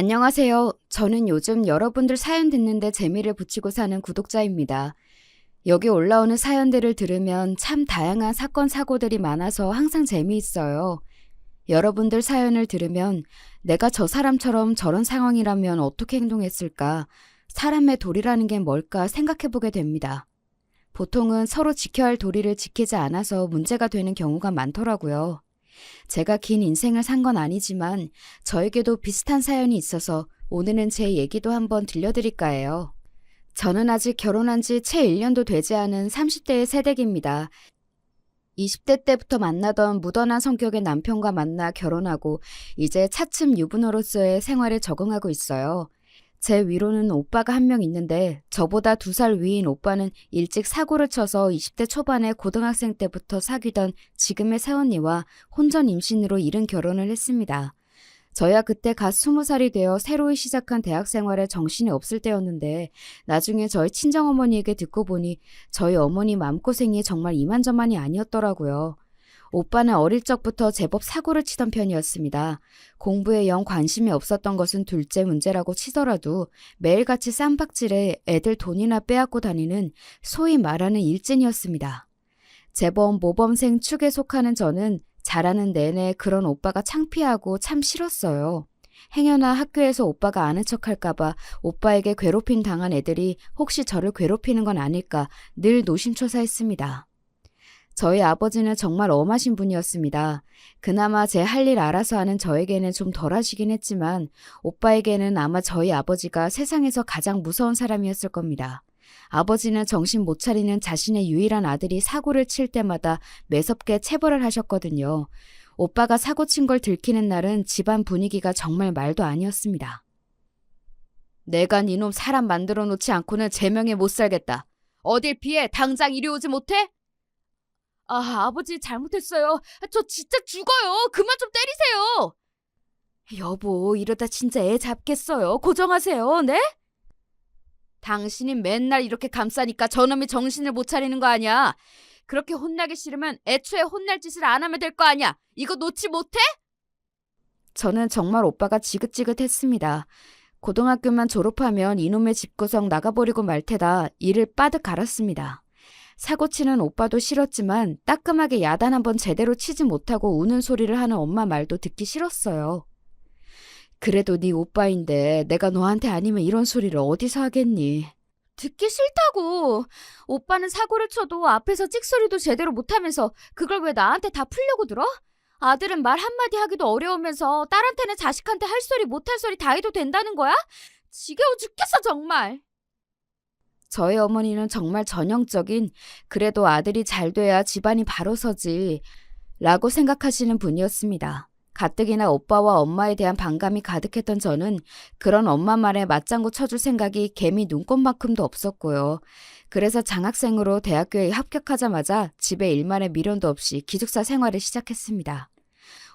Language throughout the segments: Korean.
안녕하세요. 저는 요즘 여러분들 사연 듣는데 재미를 붙이고 사는 구독자입니다. 여기 올라오는 사연들을 들으면 참 다양한 사건, 사고들이 많아서 항상 재미있어요. 여러분들 사연을 들으면 내가 저 사람처럼 저런 상황이라면 어떻게 행동했을까? 사람의 도리라는 게 뭘까 생각해보게 됩니다. 보통은 서로 지켜야 할 도리를 지키지 않아서 문제가 되는 경우가 많더라고요. 제가 긴 인생을 산 건 아니지만 저에게도 비슷한 사연이 있어서 오늘은 제 얘기도 한번 들려드릴까 해요. 저는 아직 결혼한 지 채 1년도 되지 않은 30대의 새댁입니다. 20대 때부터 만나던 무던한 성격의 남편과 만나 결혼하고 이제 차츰 유부녀로서의 생활에 적응하고 있어요. 제 위로는 오빠가 한 명 있는데 저보다 2살 위인 오빠는 일찍 사고를 쳐서 20대 초반에 고등학생 때부터 사귀던 지금의 새언니와 혼전 임신으로 이른 결혼을 했습니다. 저야 그때 갓 20살이 되어 새로이 시작한 대학 생활에 정신이 없을 때였는데 나중에 저희 친정어머니에게 듣고 보니 저희 어머니 마음고생이 정말 이만저만이 아니었더라고요. 오빠는 어릴 적부터 제법 사고를 치던 편이었습니다. 공부에 영 관심이 없었던 것은 둘째 문제라고 치더라도 매일같이 쌈박질에 애들 돈이나 빼앗고 다니는 소위 말하는 일진이었습니다. 재범 모범생 축에 속하는 저는 자라는 내내 그런 오빠가 창피하고 참 싫었어요. 행여나 학교에서 오빠가 아는 척할까봐 오빠에게 괴롭힘 당한 애들이 혹시 저를 괴롭히는 건 아닐까 늘 노심초사했습니다. 저희 아버지는 정말 엄하신 분이었습니다. 그나마 제 할 일 알아서 하는 저에게는 좀 덜하시긴 했지만 오빠에게는 아마 저희 아버지가 세상에서 가장 무서운 사람이었을 겁니다. 아버지는 정신 못 차리는 자신의 유일한 아들이 사고를 칠 때마다 매섭게 체벌을 하셨거든요. 오빠가 사고 친 걸 들키는 날은 집안 분위기가 정말 말도 아니었습니다. 내가 니놈 사람 만들어 놓지 않고는 제명에 못 살겠다. 어딜 피해 당장 이리 오지 못해? 아버지 잘못했어요. 저 진짜 죽어요. 그만 좀 때리세요. 여보, 이러다 진짜 애 잡겠어요. 고정하세요, 네? 당신이 맨날 이렇게 감싸니까 저놈이 정신을 못 차리는 거 아니야. 그렇게 혼나기 싫으면 애초에 혼날 짓을 안 하면 될 거 아니야. 이거 놓지 못해? 저는 정말 오빠가 지긋지긋했습니다. 고등학교만 졸업하면 이놈의 집구석 나가버리고 말 테다 이를 빠득 갈았습니다. 사고치는 오빠도 싫었지만 따끔하게 야단 한번 제대로 치지 못하고 우는 소리를 하는 엄마 말도 듣기 싫었어요. 그래도 네 오빠인데 내가 너한테 아니면 이런 소리를 어디서 하겠니? 듣기 싫다고. 오빠는 사고를 쳐도 앞에서 찍소리도 제대로 못하면서 그걸 왜 나한테 다 풀려고 들어? 아들은 말 한마디 하기도 어려우면서 딸한테는 자식한테 할 소리 못할 소리 다 해도 된다는 거야? 지겨워 죽겠어 정말. 저희 어머니는 정말 전형적인 그래도 아들이 잘 돼야 집안이 바로 서지 라고 생각하시는 분이었습니다. 가뜩이나 오빠와 엄마에 대한 반감이 가득했던 저는 그런 엄마 말에 맞장구 쳐줄 생각이 개미 눈꼽만큼도 없었고요. 그래서 장학생으로 대학교에 합격하자마자 집에 일말의 미련도 없이 기숙사 생활을 시작했습니다.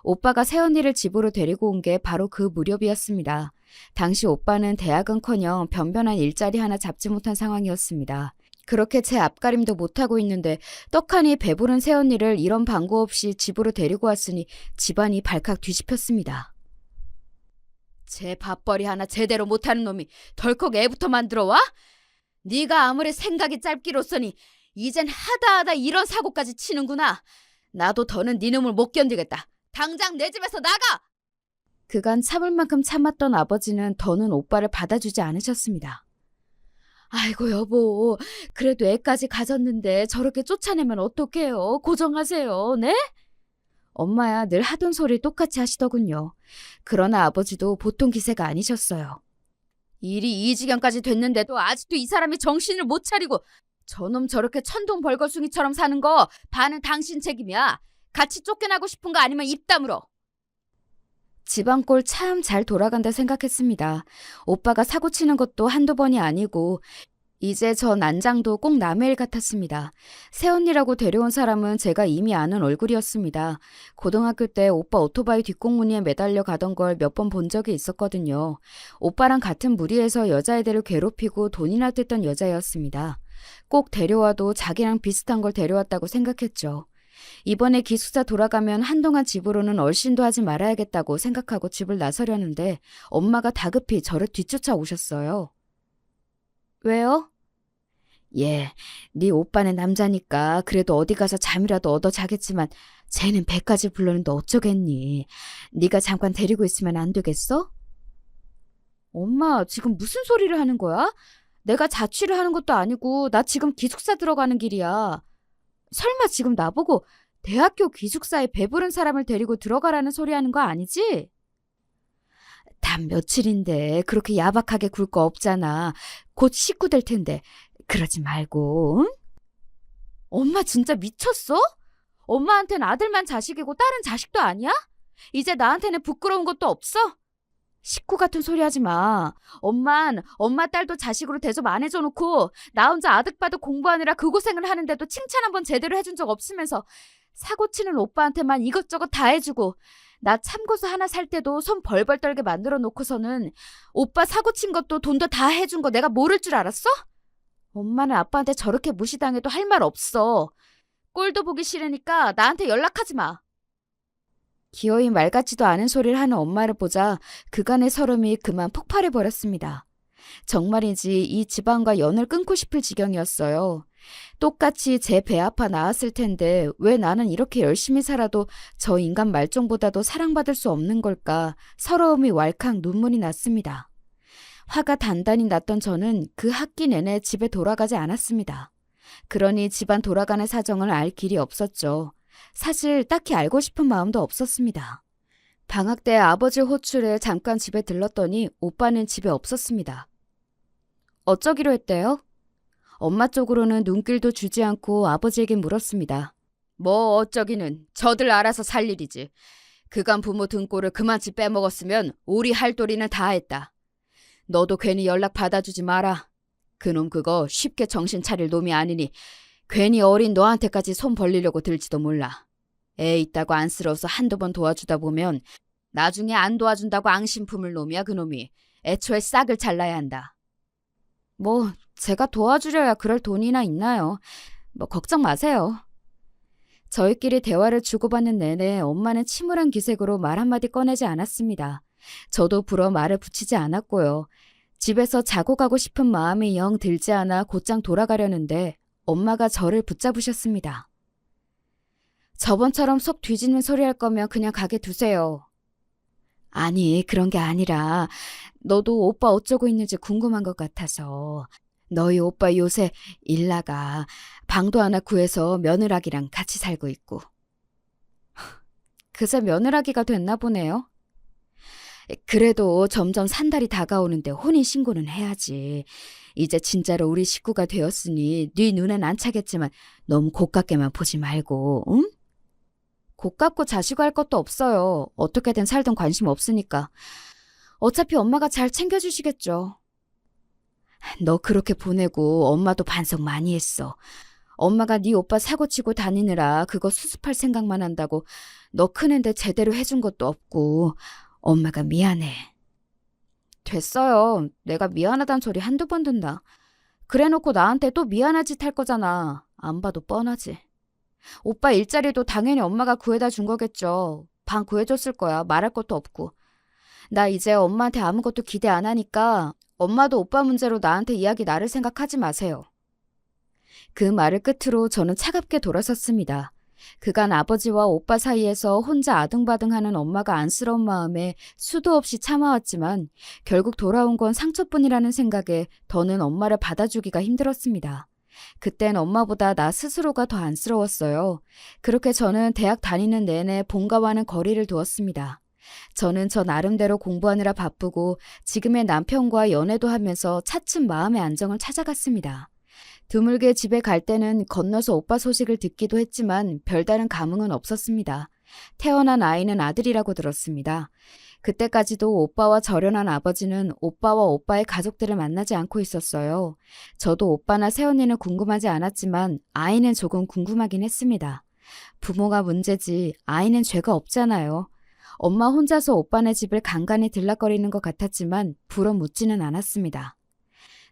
오빠가 새언니를 집으로 데리고 온 게 바로 그 무렵이었습니다. 당시 오빠는 대학은커녕 변변한 일자리 하나 잡지 못한 상황이었습니다. 그렇게 제 앞가림도 못하고 있는데 떡하니 배부른 새언니를 이런 방구 없이 집으로 데리고 왔으니 집안이 발칵 뒤집혔습니다. 제 밥벌이 하나 제대로 못하는 놈이 덜컥 애부터 만들어 와? 네가 아무리 생각이 짧기로서니 이젠 하다하다 이런 사고까지 치는구나. 나도 더는 네 놈을 못 견디겠다. 당장 내 집에서 나가! 그간 참을 만큼 참았던 아버지는 더는 오빠를 받아주지 않으셨습니다. 아이고 여보, 그래도 애까지 가졌는데 저렇게 쫓아내면 어떡해요. 고정하세요, 네? 엄마야 늘 하던 소리 똑같이 하시더군요. 그러나 아버지도 보통 기세가 아니셨어요. 일이 이 지경까지 됐는데도 아직도 이 사람이 정신을 못 차리고 저놈 저렇게 천둥벌거숭이처럼 사는 거 반은 당신 책임이야. 같이 쫓겨나고 싶은 거 아니면 입 다물어. 집안꼴 참 잘 돌아간다 생각했습니다. 오빠가 사고치는 것도 한두 번이 아니고 이제 저 난장도 꼭 남의 일 같았습니다. 새언니라고 데려온 사람은 제가 이미 아는 얼굴이었습니다. 고등학교 때 오빠 오토바이 뒷공무니에 매달려 가던 걸 몇 번 본 적이 있었거든요. 오빠랑 같은 무리에서 여자애들을 괴롭히고 돈이나 뜯던 여자였습니다. 꼭 데려와도 자기랑 비슷한 걸 데려왔다고 생각했죠. 이번에 기숙사 돌아가면 한동안 집으로는 얼씬도 하지 말아야겠다고 생각하고 집을 나서려는데 엄마가 다급히 저를 뒤쫓아 오셨어요. 왜요? 예, 네 오빠는 남자니까 그래도 어디 가서 잠이라도 얻어 자겠지만 쟤는 배까지 불렀는데 어쩌겠니? 네가 잠깐 데리고 있으면 안 되겠어? 엄마, 지금 무슨 소리를 하는 거야? 내가 자취를 하는 것도 아니고 나 지금 기숙사 들어가는 길이야. 설마 지금 나보고 대학교 기숙사에 배부른 사람을 데리고 들어가라는 소리 하는 거 아니지? 단 며칠인데 그렇게 야박하게 굴 거 없잖아. 곧 식구 될 텐데. 그러지 말고, 응? 엄마 진짜 미쳤어? 엄마한테는 아들만 자식이고 딸은 자식도 아니야? 이제 나한테는 부끄러운 것도 없어? 식구 같은 소리 하지 마. 엄만 엄마 딸도 자식으로 대접 안 해줘 놓고 나 혼자 아득바득 공부하느라 그 고생을 하는데도 칭찬 한번 제대로 해준 적 없으면서 사고 치는 오빠한테만 이것저것 다 해주고 나 참고서 하나 살 때도 손 벌벌 떨게 만들어 놓고서는 오빠 사고 친 것도 돈도 다 해준 거 내가 모를 줄 알았어? 엄마는 아빠한테 저렇게 무시당해도 할 말 없어. 꼴도 보기 싫으니까 나한테 연락하지 마. 기어이 말 같지도 않은 소리를 하는 엄마를 보자 그간의 서름이 그만 폭발해버렸습니다. 정말이지 이 집안과 연을 끊고 싶을 지경이었어요. 똑같이 제 배 아파 나왔을 텐데 왜 나는 이렇게 열심히 살아도 저 인간 말종보다도 사랑받을 수 없는 걸까 서러움이 왈칵 눈물이 났습니다. 화가 단단히 났던 저는 그 학기 내내 집에 돌아가지 않았습니다. 그러니 집안 돌아가는 사정을 알 길이 없었죠. 사실 딱히 알고 싶은 마음도 없었습니다. 방학 때 아버지 호출에 잠깐 집에 들렀더니 오빠는 집에 없었습니다. 어쩌기로 했대요? 엄마 쪽으로는 눈길도 주지 않고 아버지에게 물었습니다. 뭐 어쩌기는 저들 알아서 살 일이지. 그간 부모 등골을 그만치 빼먹었으면 우리 할도리는 다 했다. 너도 괜히 연락 받아주지 마라. 그놈 그거 쉽게 정신 차릴 놈이 아니니 괜히 어린 너한테까지 손 벌리려고 들지도 몰라. 애 있다고 안쓰러워서 한두 번 도와주다 보면 나중에 안 도와준다고 앙심 품을 놈이야 그놈이. 애초에 싹을 잘라야 한다. 뭐 제가 도와주려야 그럴 돈이나 있나요? 뭐 걱정 마세요. 저희끼리 대화를 주고받는 내내 엄마는 침울한 기색으로 말 한마디 꺼내지 않았습니다. 저도 불어 말을 붙이지 않았고요. 집에서 자고 가고 싶은 마음이 영 들지 않아 곧장 돌아가려는데 엄마가 저를 붙잡으셨습니다. 저번처럼 속 뒤집는 소리 할 거면 그냥 가게 두세요. 아니, 그런 게 아니라 너도 오빠 어쩌고 있는지 궁금한 것 같아서. 너희 오빠 요새 일 나가 방도 하나 구해서 며느라기랑 같이 살고 있고. 그새 며느라기가 됐나 보네요. 그래도 점점 산달이 다가오는데 혼인신고는 해야지. 이제 진짜로 우리 식구가 되었으니 네 눈엔 안 차겠지만 너무 고깝게만 보지 말고, 응? 고깝고 자식할 것도 없어요. 어떻게든 살던 관심 없으니까. 어차피 엄마가 잘 챙겨주시겠죠. 너 그렇게 보내고 엄마도 반성 많이 했어. 엄마가 네 오빠 사고치고 다니느라 그거 수습할 생각만 한다고 너 크는데 제대로 해준 것도 없고 엄마가 미안해. 됐어요. 내가 미안하단 소리 한두 번 듣나. 그래놓고 나한테 또 미안한 짓 할 거잖아. 안 봐도 뻔하지. 오빠 일자리도 당연히 엄마가 구해다 준 거겠죠. 방 구해줬을 거야. 말할 것도 없고. 나 이제 엄마한테 아무것도 기대 안 하니까 엄마도 오빠 문제로 나한테 이야기 나를 생각하지 마세요. 그 말을 끝으로 저는 차갑게 돌아섰습니다. 그간 아버지와 오빠 사이에서 혼자 아등바등하는 엄마가 안쓰러운 마음에 수도 없이 참아왔지만 결국 돌아온 건 상처뿐이라는 생각에 더는 엄마를 받아주기가 힘들었습니다. 그땐 엄마보다 나 스스로가 더 안쓰러웠어요. 그렇게 저는 대학 다니는 내내 본가와는 거리를 두었습니다. 저는 저 나름대로 공부하느라 바쁘고 지금의 남편과 연애도 하면서 차츰 마음의 안정을 찾아갔습니다. 드물게 집에 갈 때는 건너서 오빠 소식을 듣기도 했지만 별다른 감흥은 없었습니다. 태어난 아이는 아들이라고 들었습니다. 그때까지도 오빠와 절연한 아버지는 오빠와 오빠의 가족들을 만나지 않고 있었어요. 저도 오빠나 새언니는 궁금하지 않았지만 아이는 조금 궁금하긴 했습니다. 부모가 문제지 아이는 죄가 없잖아요. 엄마 혼자서 오빠네 집을 간간히 들락거리는 것 같았지만 불어 묻지는 않았습니다.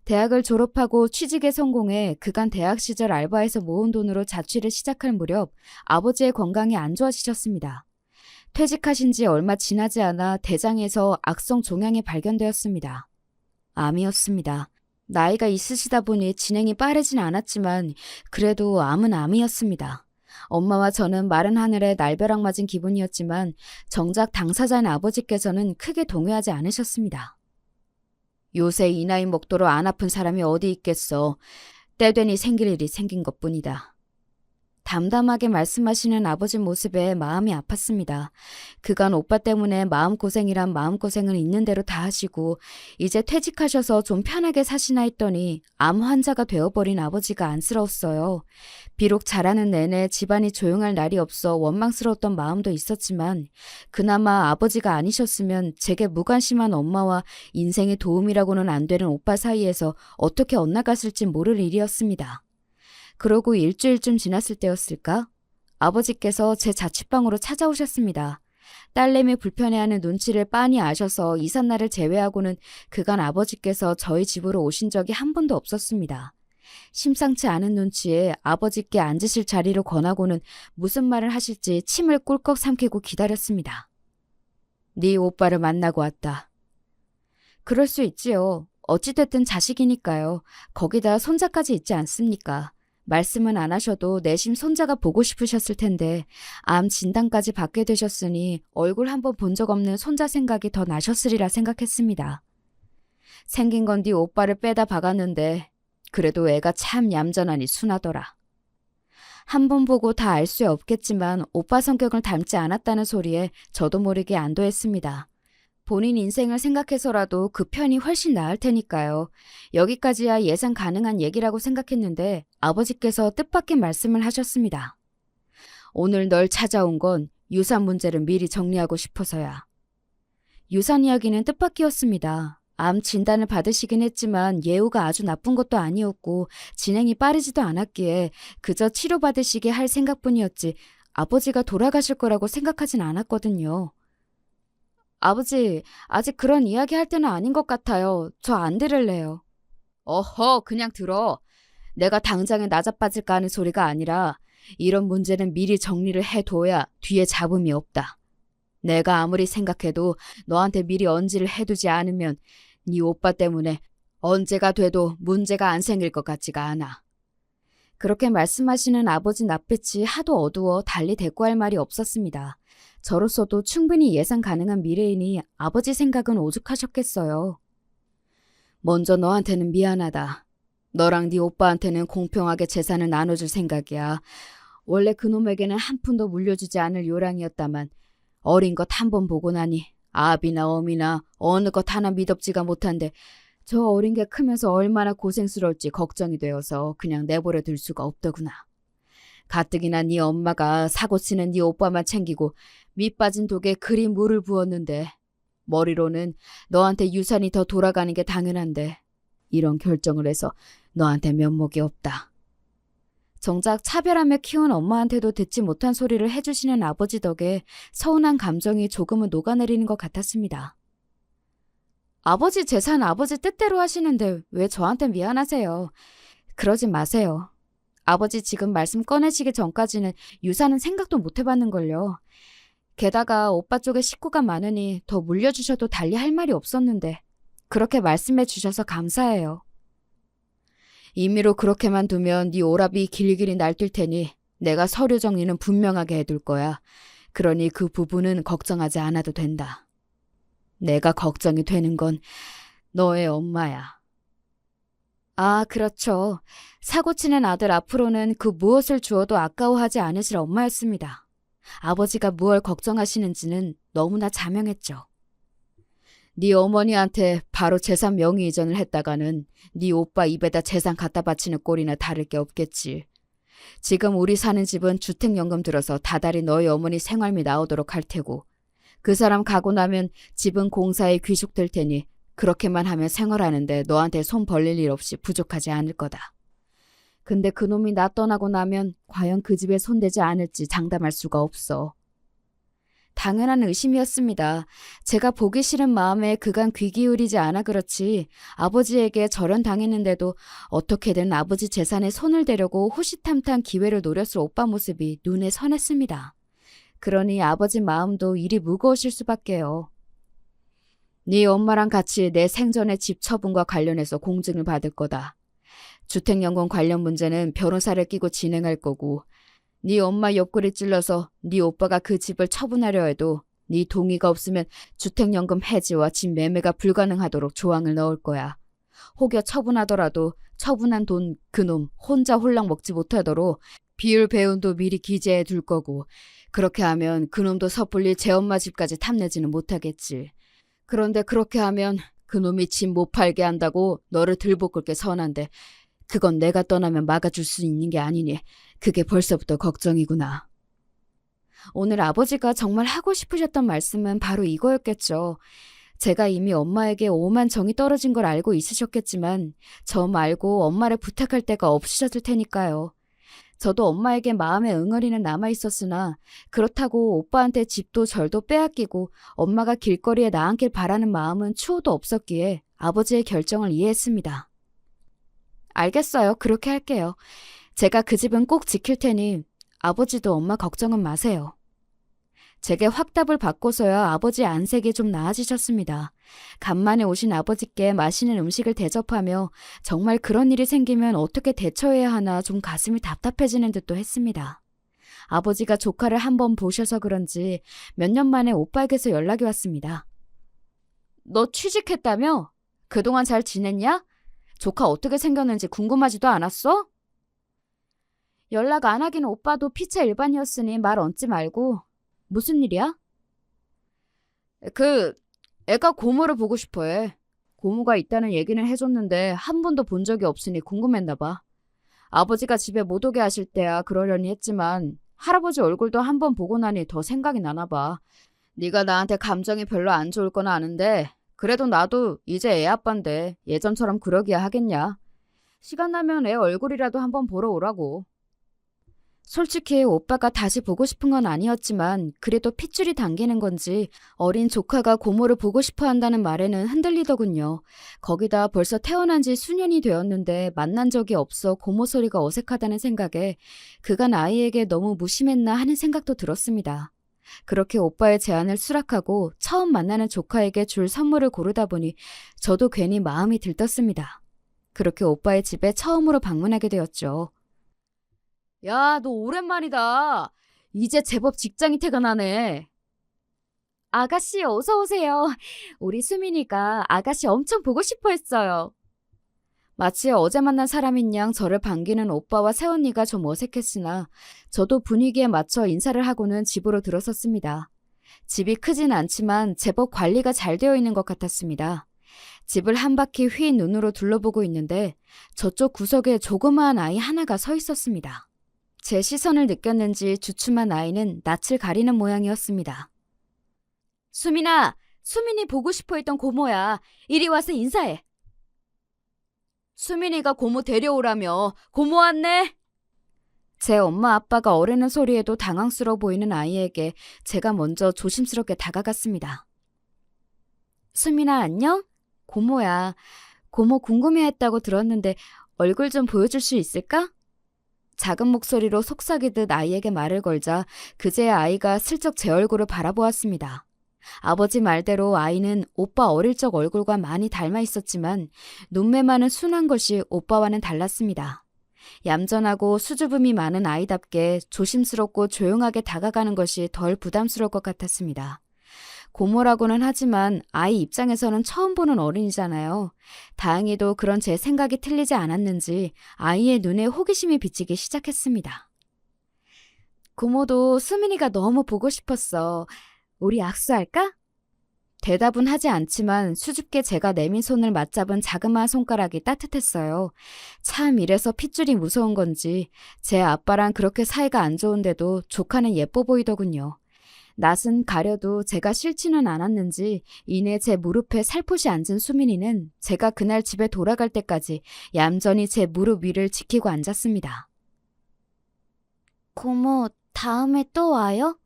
대학을 졸업하고 취직에 성공해 그간 대학 시절 알바에서 모은 돈으로 자취를 시작할 무렵 아버지의 건강이 안 좋아지셨습니다. 퇴직하신 지 얼마 지나지 않아 대장에서 악성 종양이 발견되었습니다. 암이었습니다. 나이가 있으시다 보니 진행이 빠르진 않았지만 그래도 암은 암이었습니다. 엄마와 저는 마른 하늘에 날벼락 맞은 기분이었지만 정작 당사자인 아버지께서는 크게 동요하지 않으셨습니다. 요새 이 나이 먹도록 안 아픈 사람이 어디 있겠어. 때되니 생길 일이 생긴 것뿐이다. 담담하게 말씀하시는 아버지 모습에 마음이 아팠습니다. 그간 오빠 때문에 마음고생이란 마음고생은 있는 대로 다 하시고 이제 퇴직하셔서 좀 편하게 사시나 했더니 암 환자가 되어버린 아버지가 안쓰러웠어요. 비록 자라는 내내 집안이 조용할 날이 없어 원망스러웠던 마음도 있었지만 그나마 아버지가 아니셨으면 제게 무관심한 엄마와 인생의 도움이라고는 안 되는 오빠 사이에서 어떻게 엇나갔을지 모를 일이었습니다. 그러고 일주일쯤 지났을 때였을까? 아버지께서 제 자취방으로 찾아오셨습니다. 딸내미 불편해하는 눈치를 빤히 아셔서 이삿날을 제외하고는 그간 아버지께서 저희 집으로 오신 적이 한 번도 없었습니다. 심상치 않은 눈치에 아버지께 앉으실 자리를 권하고는 무슨 말을 하실지 침을 꿀꺽 삼키고 기다렸습니다. 네 오빠를 만나고 왔다. 그럴 수 있지요. 어찌됐든 자식이니까요. 거기다 손자까지 있지 않습니까? 말씀은 안 하셔도 내심 손자가 보고 싶으셨을 텐데 암 진단까지 받게 되셨으니 얼굴 한번 본 적 없는 손자 생각이 더 나셨으리라 생각했습니다. 생긴 건 네 오빠를 빼다 박았는데 그래도 애가 참 얌전하니 순하더라. 한 번 보고 다 알 수 없겠지만 오빠 성격을 닮지 않았다는 소리에 저도 모르게 안도했습니다. 본인 인생을 생각해서라도 그 편이 훨씬 나을 테니까요. 여기까지야 예상 가능한 얘기라고 생각했는데 아버지께서 뜻밖의 말씀을 하셨습니다. 오늘 널 찾아온 건 유산 문제를 미리 정리하고 싶어서야. 유산 이야기는 뜻밖이었습니다. 암 진단을 받으시긴 했지만 예후가 아주 나쁜 것도 아니었고 진행이 빠르지도 않았기에 그저 치료받으시게 할 생각뿐이었지 아버지가 돌아가실 거라고 생각하진 않았거든요. 아버지, 아직 그런 이야기 할 때는 아닌 것 같아요. 저 안 들을래요. 어허, 그냥 들어. 내가 당장에 나자빠질까 하는 소리가 아니라 이런 문제는 미리 정리를 해둬야 뒤에 잡음이 없다. 내가 아무리 생각해도 너한테 미리 언지를 해두지 않으면 네 오빠 때문에 언제가 돼도 문제가 안 생길 것 같지가 않아. 그렇게 말씀하시는 아버지 낯빛이 하도 어두워 달리 대꾸할 말이 없었습니다. 저로서도 충분히 예상 가능한 미래이니 아버지 생각은 오죽하셨겠어요. 먼저 너한테는 미안하다. 너랑 네 오빠한테는 공평하게 재산을 나눠줄 생각이야. 원래 그놈에게는 한 푼도 물려주지 않을 요량이었다만 어린 것 한 번 보고 나니 아비나 어미나 어느 것 하나 미덥지가 못한데 저 어린 게 크면서 얼마나 고생스러울지 걱정이 되어서 그냥 내버려 둘 수가 없더구나. 가뜩이나 네 엄마가 사고치는 네 오빠만 챙기고 밑 빠진 독에 그리 물을 부었는데 머리로는 너한테 유산이 더 돌아가는 게 당연한데 이런 결정을 해서 너한테 면목이 없다. 정작 차별하며 키운 엄마한테도 듣지 못한 소리를 해주시는 아버지 덕에 서운한 감정이 조금은 녹아내리는 것 같았습니다. 아버지 재산 아버지 뜻대로 하시는데 왜 저한테 미안하세요? 그러지 마세요. 아버지 지금 말씀 꺼내시기 전까지는 유산은 생각도 못 해봤는걸요. 게다가 오빠 쪽에 식구가 많으니 더 물려주셔도 달리 할 말이 없었는데 그렇게 말씀해 주셔서 감사해요. 임의로 그렇게만 두면 네 오라비 길길이 날뛸 테니 내가 서류 정리는 분명하게 해둘 거야. 그러니 그 부분은 걱정하지 않아도 된다. 내가 걱정이 되는 건 너의 엄마야. 아, 그렇죠. 사고치는 아들 앞으로는 그 무엇을 주어도 아까워하지 않으실 엄마였습니다. 아버지가 무얼 걱정하시는지는 너무나 자명했죠. 네 어머니한테 바로 재산 명의 이전을 했다가는 네 오빠 입에다 재산 갖다 바치는 꼴이나 다를 게 없겠지. 지금 우리 사는 집은 주택연금 들어서 다달이 너희 어머니 생활비 나오도록 할 테고 그 사람 가고 나면 집은 공사에 귀속될 테니 그렇게만 하면 생활하는데 너한테 손 벌릴 일 없이 부족하지 않을 거다. 근데 그놈이 나 떠나고 나면 과연 그 집에 손대지 않을지 장담할 수가 없어. 당연한 의심이었습니다. 제가 보기 싫은 마음에 그간 귀 기울이지 않아 그렇지 아버지에게 절연당했는데도 어떻게든 아버지 재산에 손을 대려고 호시탐탐 기회를 노렸을 오빠 모습이 눈에 선했습니다. 그러니 아버지 마음도 일이 무거우실 수밖에요. 네 엄마랑 같이 내 생전의 집 처분과 관련해서 공증을 받을 거다. 주택연금 관련 문제는 변호사를 끼고 진행할 거고 네 엄마 옆구리 찔러서 네 오빠가 그 집을 처분하려 해도 네 동의가 없으면 주택연금 해지와 집 매매가 불가능하도록 조항을 넣을 거야. 혹여 처분하더라도 처분한 돈 그놈 혼자 홀랑 먹지 못하도록 비율 배운도 미리 기재해 둘 거고 그렇게 하면 그놈도 섣불리 제 엄마 집까지 탐내지는 못하겠지. 그런데 그렇게 하면 그놈이 집 못 팔게 한다고 너를 들볶을게 선한데 그건 내가 떠나면 막아줄 수 있는 게 아니니 그게 벌써부터 걱정이구나. 오늘 아버지가 정말 하고 싶으셨던 말씀은 바로 이거였겠죠. 제가 이미 엄마에게 오만 정이 떨어진 걸 알고 있으셨겠지만 저 말고 엄마를 부탁할 데가 없으셨을 테니까요. 저도 엄마에게 마음의 응어리는 남아있었으나 그렇다고 오빠한테 집도 절도 빼앗기고 엄마가 길거리에 나앉길 바라는 마음은 추호도 없었기에 아버지의 결정을 이해했습니다. 알겠어요. 그렇게 할게요. 제가 그 집은 꼭 지킬 테니 아버지도 엄마 걱정은 마세요. 제게 확답을 받고서야 아버지 안색이 좀 나아지셨습니다. 간만에 오신 아버지께 맛있는 음식을 대접하며 정말 그런 일이 생기면 어떻게 대처해야 하나 좀 가슴이 답답해지는 듯도 했습니다. 아버지가 조카를 한번 보셔서 그런지 몇 년 만에 오빠에게서 연락이 왔습니다. 너 취직했다며? 그동안 잘 지냈냐? 조카 어떻게 생겼는지 궁금하지도 않았어? 연락 안 하긴 오빠도 피차 일반이었으니 말 얹지 말고. 무슨 일이야? 애가 고모를 보고 싶어해. 고모가 있다는 얘기는 해줬는데 한 번도 본 적이 없으니 궁금했나 봐. 아버지가 집에 못 오게 하실 때야 그러려니 했지만 할아버지 얼굴도 한 번 보고 나니 더 생각이 나나 봐. 네가 나한테 감정이 별로 안 좋을 건 아는데 그래도 나도 이제 애 아빠인데 예전처럼 그러기야 하겠냐. 시간 나면 애 얼굴이라도 한번 보러 오라고. 솔직히 오빠가 다시 보고 싶은 건 아니었지만 그래도 핏줄이 당기는 건지 어린 조카가 고모를 보고 싶어 한다는 말에는 흔들리더군요. 거기다 벌써 태어난 지 수년이 되었는데 만난 적이 없어 고모 소리가 어색하다는 생각에 그간 아이에게 너무 무심했나 하는 생각도 들었습니다. 그렇게 오빠의 제안을 수락하고 처음 만나는 조카에게 줄 선물을 고르다 보니 저도 괜히 마음이 들떴습니다. 그렇게 오빠의 집에 처음으로 방문하게 되었죠. 야, 너 오랜만이다. 이제 제법 직장이 퇴근하네. 아가씨 어서 오세요. 우리 수민이가 아가씨 엄청 보고 싶어 했어요. 마치 어제 만난 사람인 양 저를 반기는 오빠와 새언니가 좀 어색했으나 저도 분위기에 맞춰 인사를 하고는 집으로 들어섰습니다. 집이 크진 않지만 제법 관리가 잘 되어 있는 것 같았습니다. 집을 한 바퀴 휘인 눈으로 둘러보고 있는데 저쪽 구석에 조그마한 아이 하나가 서 있었습니다. 제 시선을 느꼈는지 주춤한 아이는 낯을 가리는 모양이었습니다. 수민아, 수민이 보고 싶어 했던 고모야. 이리 와서 인사해. 수민이가 고모 데려오라며. 고모 왔네. 제 엄마 아빠가 어리는 소리에도 당황스러워 보이는 아이에게 제가 먼저 조심스럽게 다가갔습니다. 수민아 안녕? 고모야. 고모 궁금해했다고 들었는데 얼굴 좀 보여줄 수 있을까? 작은 목소리로 속삭이듯 아이에게 말을 걸자 그제야 아이가 슬쩍 제 얼굴을 바라보았습니다. 아버지 말대로 아이는 오빠 어릴 적 얼굴과 많이 닮아 있었지만 눈매만은 순한 것이 오빠와는 달랐습니다. 얌전하고 수줍음이 많은 아이답게 조심스럽고 조용하게 다가가는 것이 덜 부담스러울 것 같았습니다. 고모라고는 하지만 아이 입장에서는 처음 보는 어른이잖아요. 다행히도 그런 제 생각이 틀리지 않았는지 아이의 눈에 호기심이 비치기 시작했습니다. 고모도 수민이가 너무 보고 싶었어. 우리 악수할까? 대답은 하지 않지만 수줍게 제가 내민 손을 맞잡은 자그마한 손가락이 따뜻했어요. 참 이래서 핏줄이 무서운 건지 제 아빠랑 그렇게 사이가 안 좋은데도 조카는 예뻐 보이더군요. 낯은 가려도 제가 싫지는 않았는지 이내 제 무릎에 살포시 앉은 수민이는 제가 그날 집에 돌아갈 때까지 얌전히 제 무릎 위를 지키고 앉았습니다. 고모, 다음에 또 와요?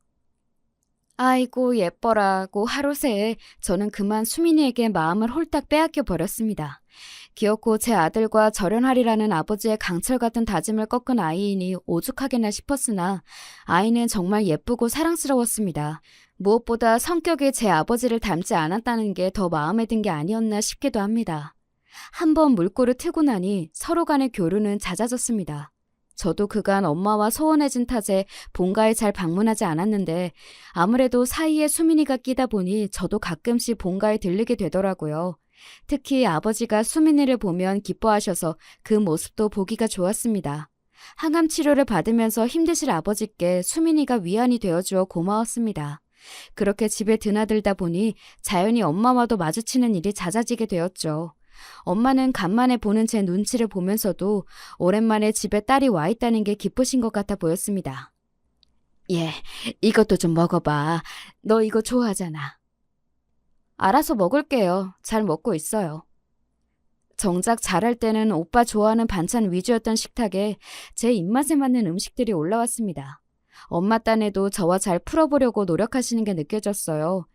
아이고 예뻐라고 하루 새에 저는 그만 수민이에게 마음을 홀딱 빼앗겨 버렸습니다. 기어코 제 아들과 절연하리라는 아버지의 강철 같은 다짐을 꺾은 아이이니 오죽하게나 싶었으나 아이는 정말 예쁘고 사랑스러웠습니다. 무엇보다 성격이 제 아버지를 닮지 않았다는 게 더 마음에 든 게 아니었나 싶기도 합니다. 한번 물꼬를 트고 나니 서로 간의 교류는 잦아졌습니다. 저도 그간 엄마와 소원해진 탓에 본가에 잘 방문하지 않았는데 아무래도 사이에 수민이가 끼다 보니 저도 가끔씩 본가에 들르게 되더라고요. 특히 아버지가 수민이를 보면 기뻐하셔서 그 모습도 보기가 좋았습니다. 항암 치료를 받으면서 힘드실 아버지께 수민이가 위안이 되어주어 고마웠습니다. 그렇게 집에 드나들다 보니 자연히 엄마와도 마주치는 일이 잦아지게 되었죠. 엄마는 간만에 보는 제 눈치를 보면서도 오랜만에 집에 딸이 와 있다는 게 기쁘신 것 같아 보였습니다. 예, 이것도 좀 먹어봐. 너 이거 좋아하잖아. 알아서 먹을게요. 잘 먹고 있어요. 정작 잘할 때는 오빠 좋아하는 반찬 위주였던 식탁에 제 입맛에 맞는 음식들이 올라왔습니다. 엄마 딴에도 저와 잘 풀어보려고 노력하시는 게 느껴졌어요.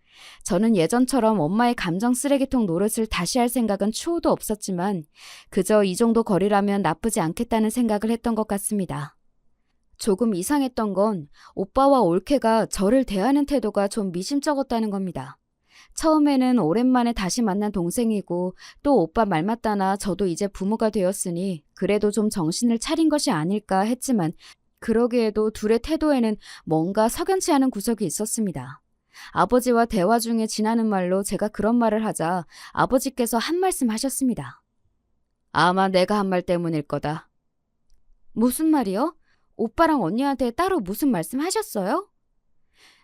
저는 예전처럼 엄마의 감정 쓰레기통 노릇을 다시 할 생각은 추호도 없었지만 그저 이 정도 거리라면 나쁘지 않겠다는 생각을 했던 것 같습니다. 조금 이상했던 건 오빠와 올케가 저를 대하는 태도가 좀 미심쩍었다는 겁니다. 처음에는 오랜만에 다시 만난 동생이고 또 오빠 말 맞다나 저도 이제 부모가 되었으니 그래도 좀 정신을 차린 것이 아닐까 했지만 그러기에도 둘의 태도에는 뭔가 석연치 않은 구석이 있었습니다. 아버지와 대화 중에 지나는 말로 제가 그런 말을 하자 아버지께서 한 말씀 하셨습니다. 아마 내가 한 말 때문일 거다. 무슨 말이요? 오빠랑 언니한테 따로 무슨 말씀 하셨어요?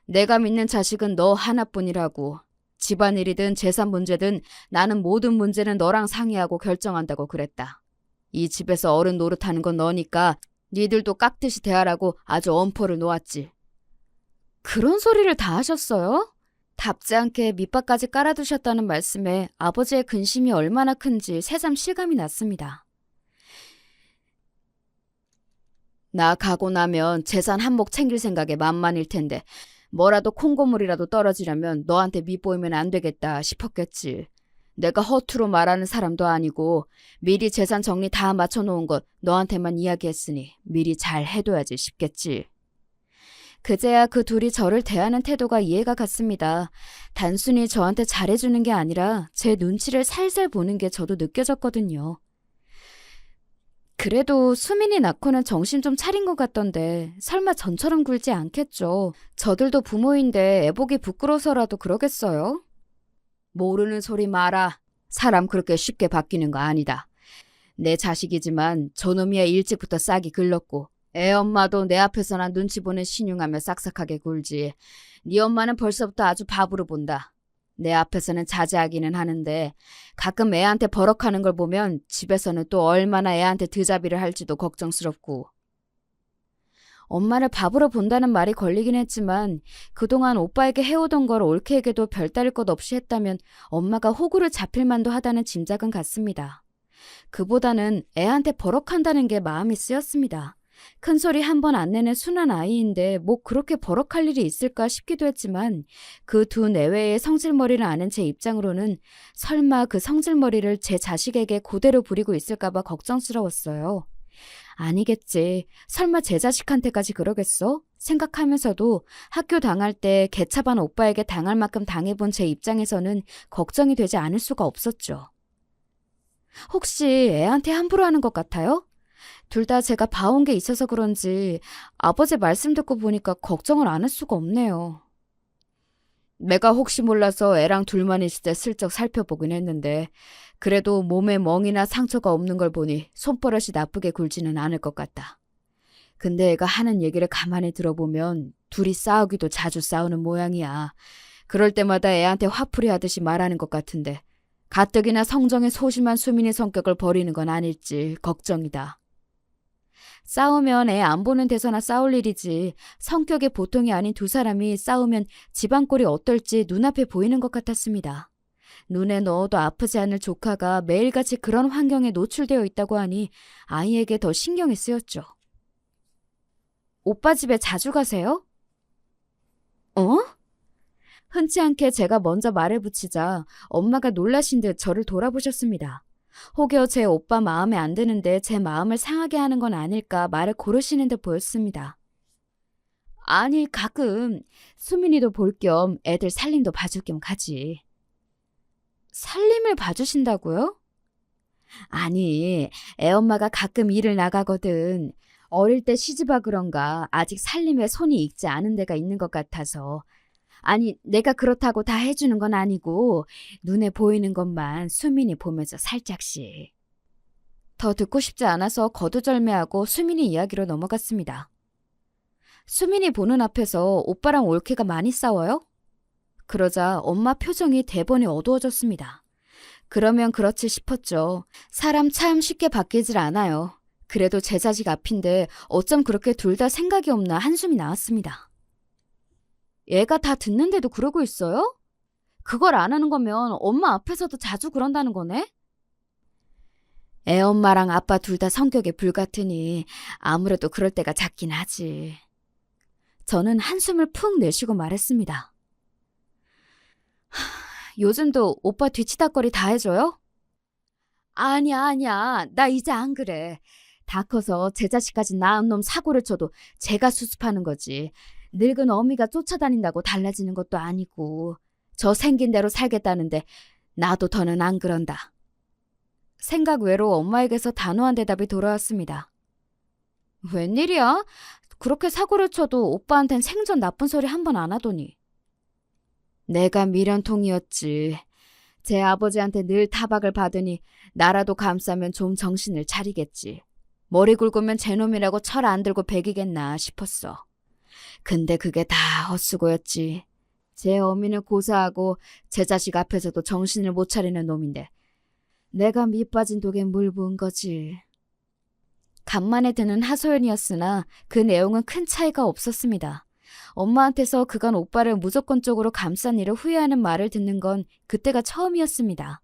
내가 믿는 자식은 너 하나뿐이라고. 집안일이든 재산 문제든 나는 모든 문제는 너랑 상의하고 결정한다고 그랬다. 이 집에서 어른 노릇하는 건 너니까 니들도 깍듯이 대하라고 아주 엄포를 놓았지. 그런 소리를 다 하셨어요? 답지 않게 밑밥까지 깔아두셨다는 말씀에 아버지의 근심이 얼마나 큰지 새삼 실감이 났습니다. 나 가고 나면 재산 한몫 챙길 생각에 만만일 텐데 뭐라도 콩고물이라도 떨어지려면 너한테 밑보이면 안 되겠다 싶었겠지. 내가 허투루 말하는 사람도 아니고 미리 재산 정리 다 맞춰놓은 것 너한테만 이야기했으니 미리 잘 해둬야지 싶겠지. 그제야 그 둘이 저를 대하는 태도가 이해가 갔습니다. 단순히 저한테 잘해주는 게 아니라 제 눈치를 살살 보는 게 저도 느껴졌거든요. 그래도 수민이 낳고는 정신 좀 차린 것 같던데 설마 전처럼 굴지 않겠죠. 저들도 부모인데 애보기 부끄러워서라도 그러겠어요? 모르는 소리 마라. 사람 그렇게 쉽게 바뀌는 거 아니다. 내 자식이지만 저놈이야 일찍부터 싹이 글렀고 애 엄마도 내 앞에서나 눈치 보는 신용하며 싹싹하게 굴지. 네 엄마는 벌써부터 아주 바보로 본다. 내 앞에서는 자제하기는 하는데 가끔 애한테 버럭하는 걸 보면 집에서는 또 얼마나 애한테 드자비를 할지도 걱정스럽고. 엄마를 바보로 본다는 말이 걸리긴 했지만 그동안 오빠에게 해오던 걸 올케에게도 별다를 것 없이 했다면 엄마가 호구를 잡힐 만도 하다는 짐작은 갔습니다. 그보다는 애한테 버럭한다는 게 마음이 쓰였습니다. 큰소리 한 번 안 내는 순한 아이인데 뭐 그렇게 버럭할 일이 있을까 싶기도 했지만 그 두 내외의 성질머리를 아는 제 입장으로는 설마 그 성질머리를 제 자식에게 그대로 부리고 있을까 봐 걱정스러웠어요. 아니겠지. 설마 제 자식한테까지 그러겠어? 생각하면서도 학교 당할 때 개차반 오빠에게 당할 만큼 당해본 제 입장에서는 걱정이 되지 않을 수가 없었죠. 혹시 애한테 함부로 하는 것 같아요? 둘 다 제가 봐온 게 있어서 그런지 아버지 말씀 듣고 보니까 걱정을 안 할 수가 없네요. 내가 혹시 몰라서 애랑 둘만 있을 때 슬쩍 살펴보긴 했는데 그래도 몸에 멍이나 상처가 없는 걸 보니 손버릇이 나쁘게 굴지는 않을 것 같다. 근데 애가 하는 얘기를 가만히 들어보면 둘이 싸우기도 자주 싸우는 모양이야. 그럴 때마다 애한테 화풀이 하듯이 말하는 것 같은데 가뜩이나 성정에 소심한 수민의 성격을 버리는 건 아닐지 걱정이다. 싸우면 애 안 보는 데서나 싸울 일이지 성격이 보통이 아닌 두 사람이 싸우면 집안 꼴이 어떨지 눈앞에 보이는 것 같았습니다. 눈에 넣어도 아프지 않을 조카가 매일같이 그런 환경에 노출되어 있다고 하니 아이에게 더 신경이 쓰였죠. 오빠 집에 자주 가세요? 어? 흔치 않게 제가 먼저 말을 붙이자 엄마가 놀라신 듯 저를 돌아보셨습니다. 혹여 제 오빠 마음에 안 드는데 제 마음을 상하게 하는 건 아닐까 말을 고르시는 듯 보였습니다. 아니, 가끔 수민이도 볼 겸 애들 살림도 봐줄 겸 가지. 살림을 봐주신다고요? 아니, 애엄마가 가끔 일을 나가거든. 어릴 때 시집와 그런가 아직 살림에 손이 익지 않은 데가 있는 것 같아서. 아니, 내가 그렇다고 다 해주는 건 아니고 눈에 보이는 것만 수민이 보면서 살짝씩. 더 듣고 싶지 않아서 거두절미하고 수민이 이야기로 넘어갔습니다. 수민이 보는 앞에서 오빠랑 올케가 많이 싸워요? 그러자 엄마 표정이 대번에 어두워졌습니다. 그러면 그렇지 싶었죠. 사람 참 쉽게 바뀌질 않아요. 그래도 제 자식 앞인데 어쩜 그렇게 둘 다 생각이 없나 한숨이 나왔습니다. 얘가 다 듣는데도 그러고 있어요? 그걸 안 하는 거면 엄마 앞에서도 자주 그런다는 거네? 애엄마랑 아빠 둘 다 성격이 불같으니 아무래도 그럴 때가 잦긴 하지. 저는 한숨을 푹 내쉬고 말했습니다. 요즘도 오빠 뒤치다거리 다 해줘요? 아니야. 나 이제 안 그래. 다 커서 제 자식까지 낳은 놈 사고를 쳐도 제가 수습하는 거지. 늙은 어미가 쫓아다닌다고 달라지는 것도 아니고. 저 생긴 대로 살겠다는데 나도 더는 안 그런다. 생각 외로 엄마에게서 단호한 대답이 돌아왔습니다. 웬일이야? 그렇게 사고를 쳐도 오빠한텐 생전 나쁜 소리 한 번 안 하더니. 내가 미련통이었지. 제 아버지한테 늘 타박을 받으니 나라도 감싸면 좀 정신을 차리겠지. 머리 굵으면 제 놈이라고 철 안 들고 배기겠나 싶었어. 근데 그게 다 헛수고였지. 제 어미는 고사하고 제 자식 앞에서도 정신을 못 차리는 놈인데 내가 밑빠진 독에 물 부은 거지. 간만에 드는 하소연이었으나 그 내용은 큰 차이가 없었습니다. 엄마한테서 그간 오빠를 무조건적으로 감싼 일을 후회하는 말을 듣는 건 그때가 처음이었습니다.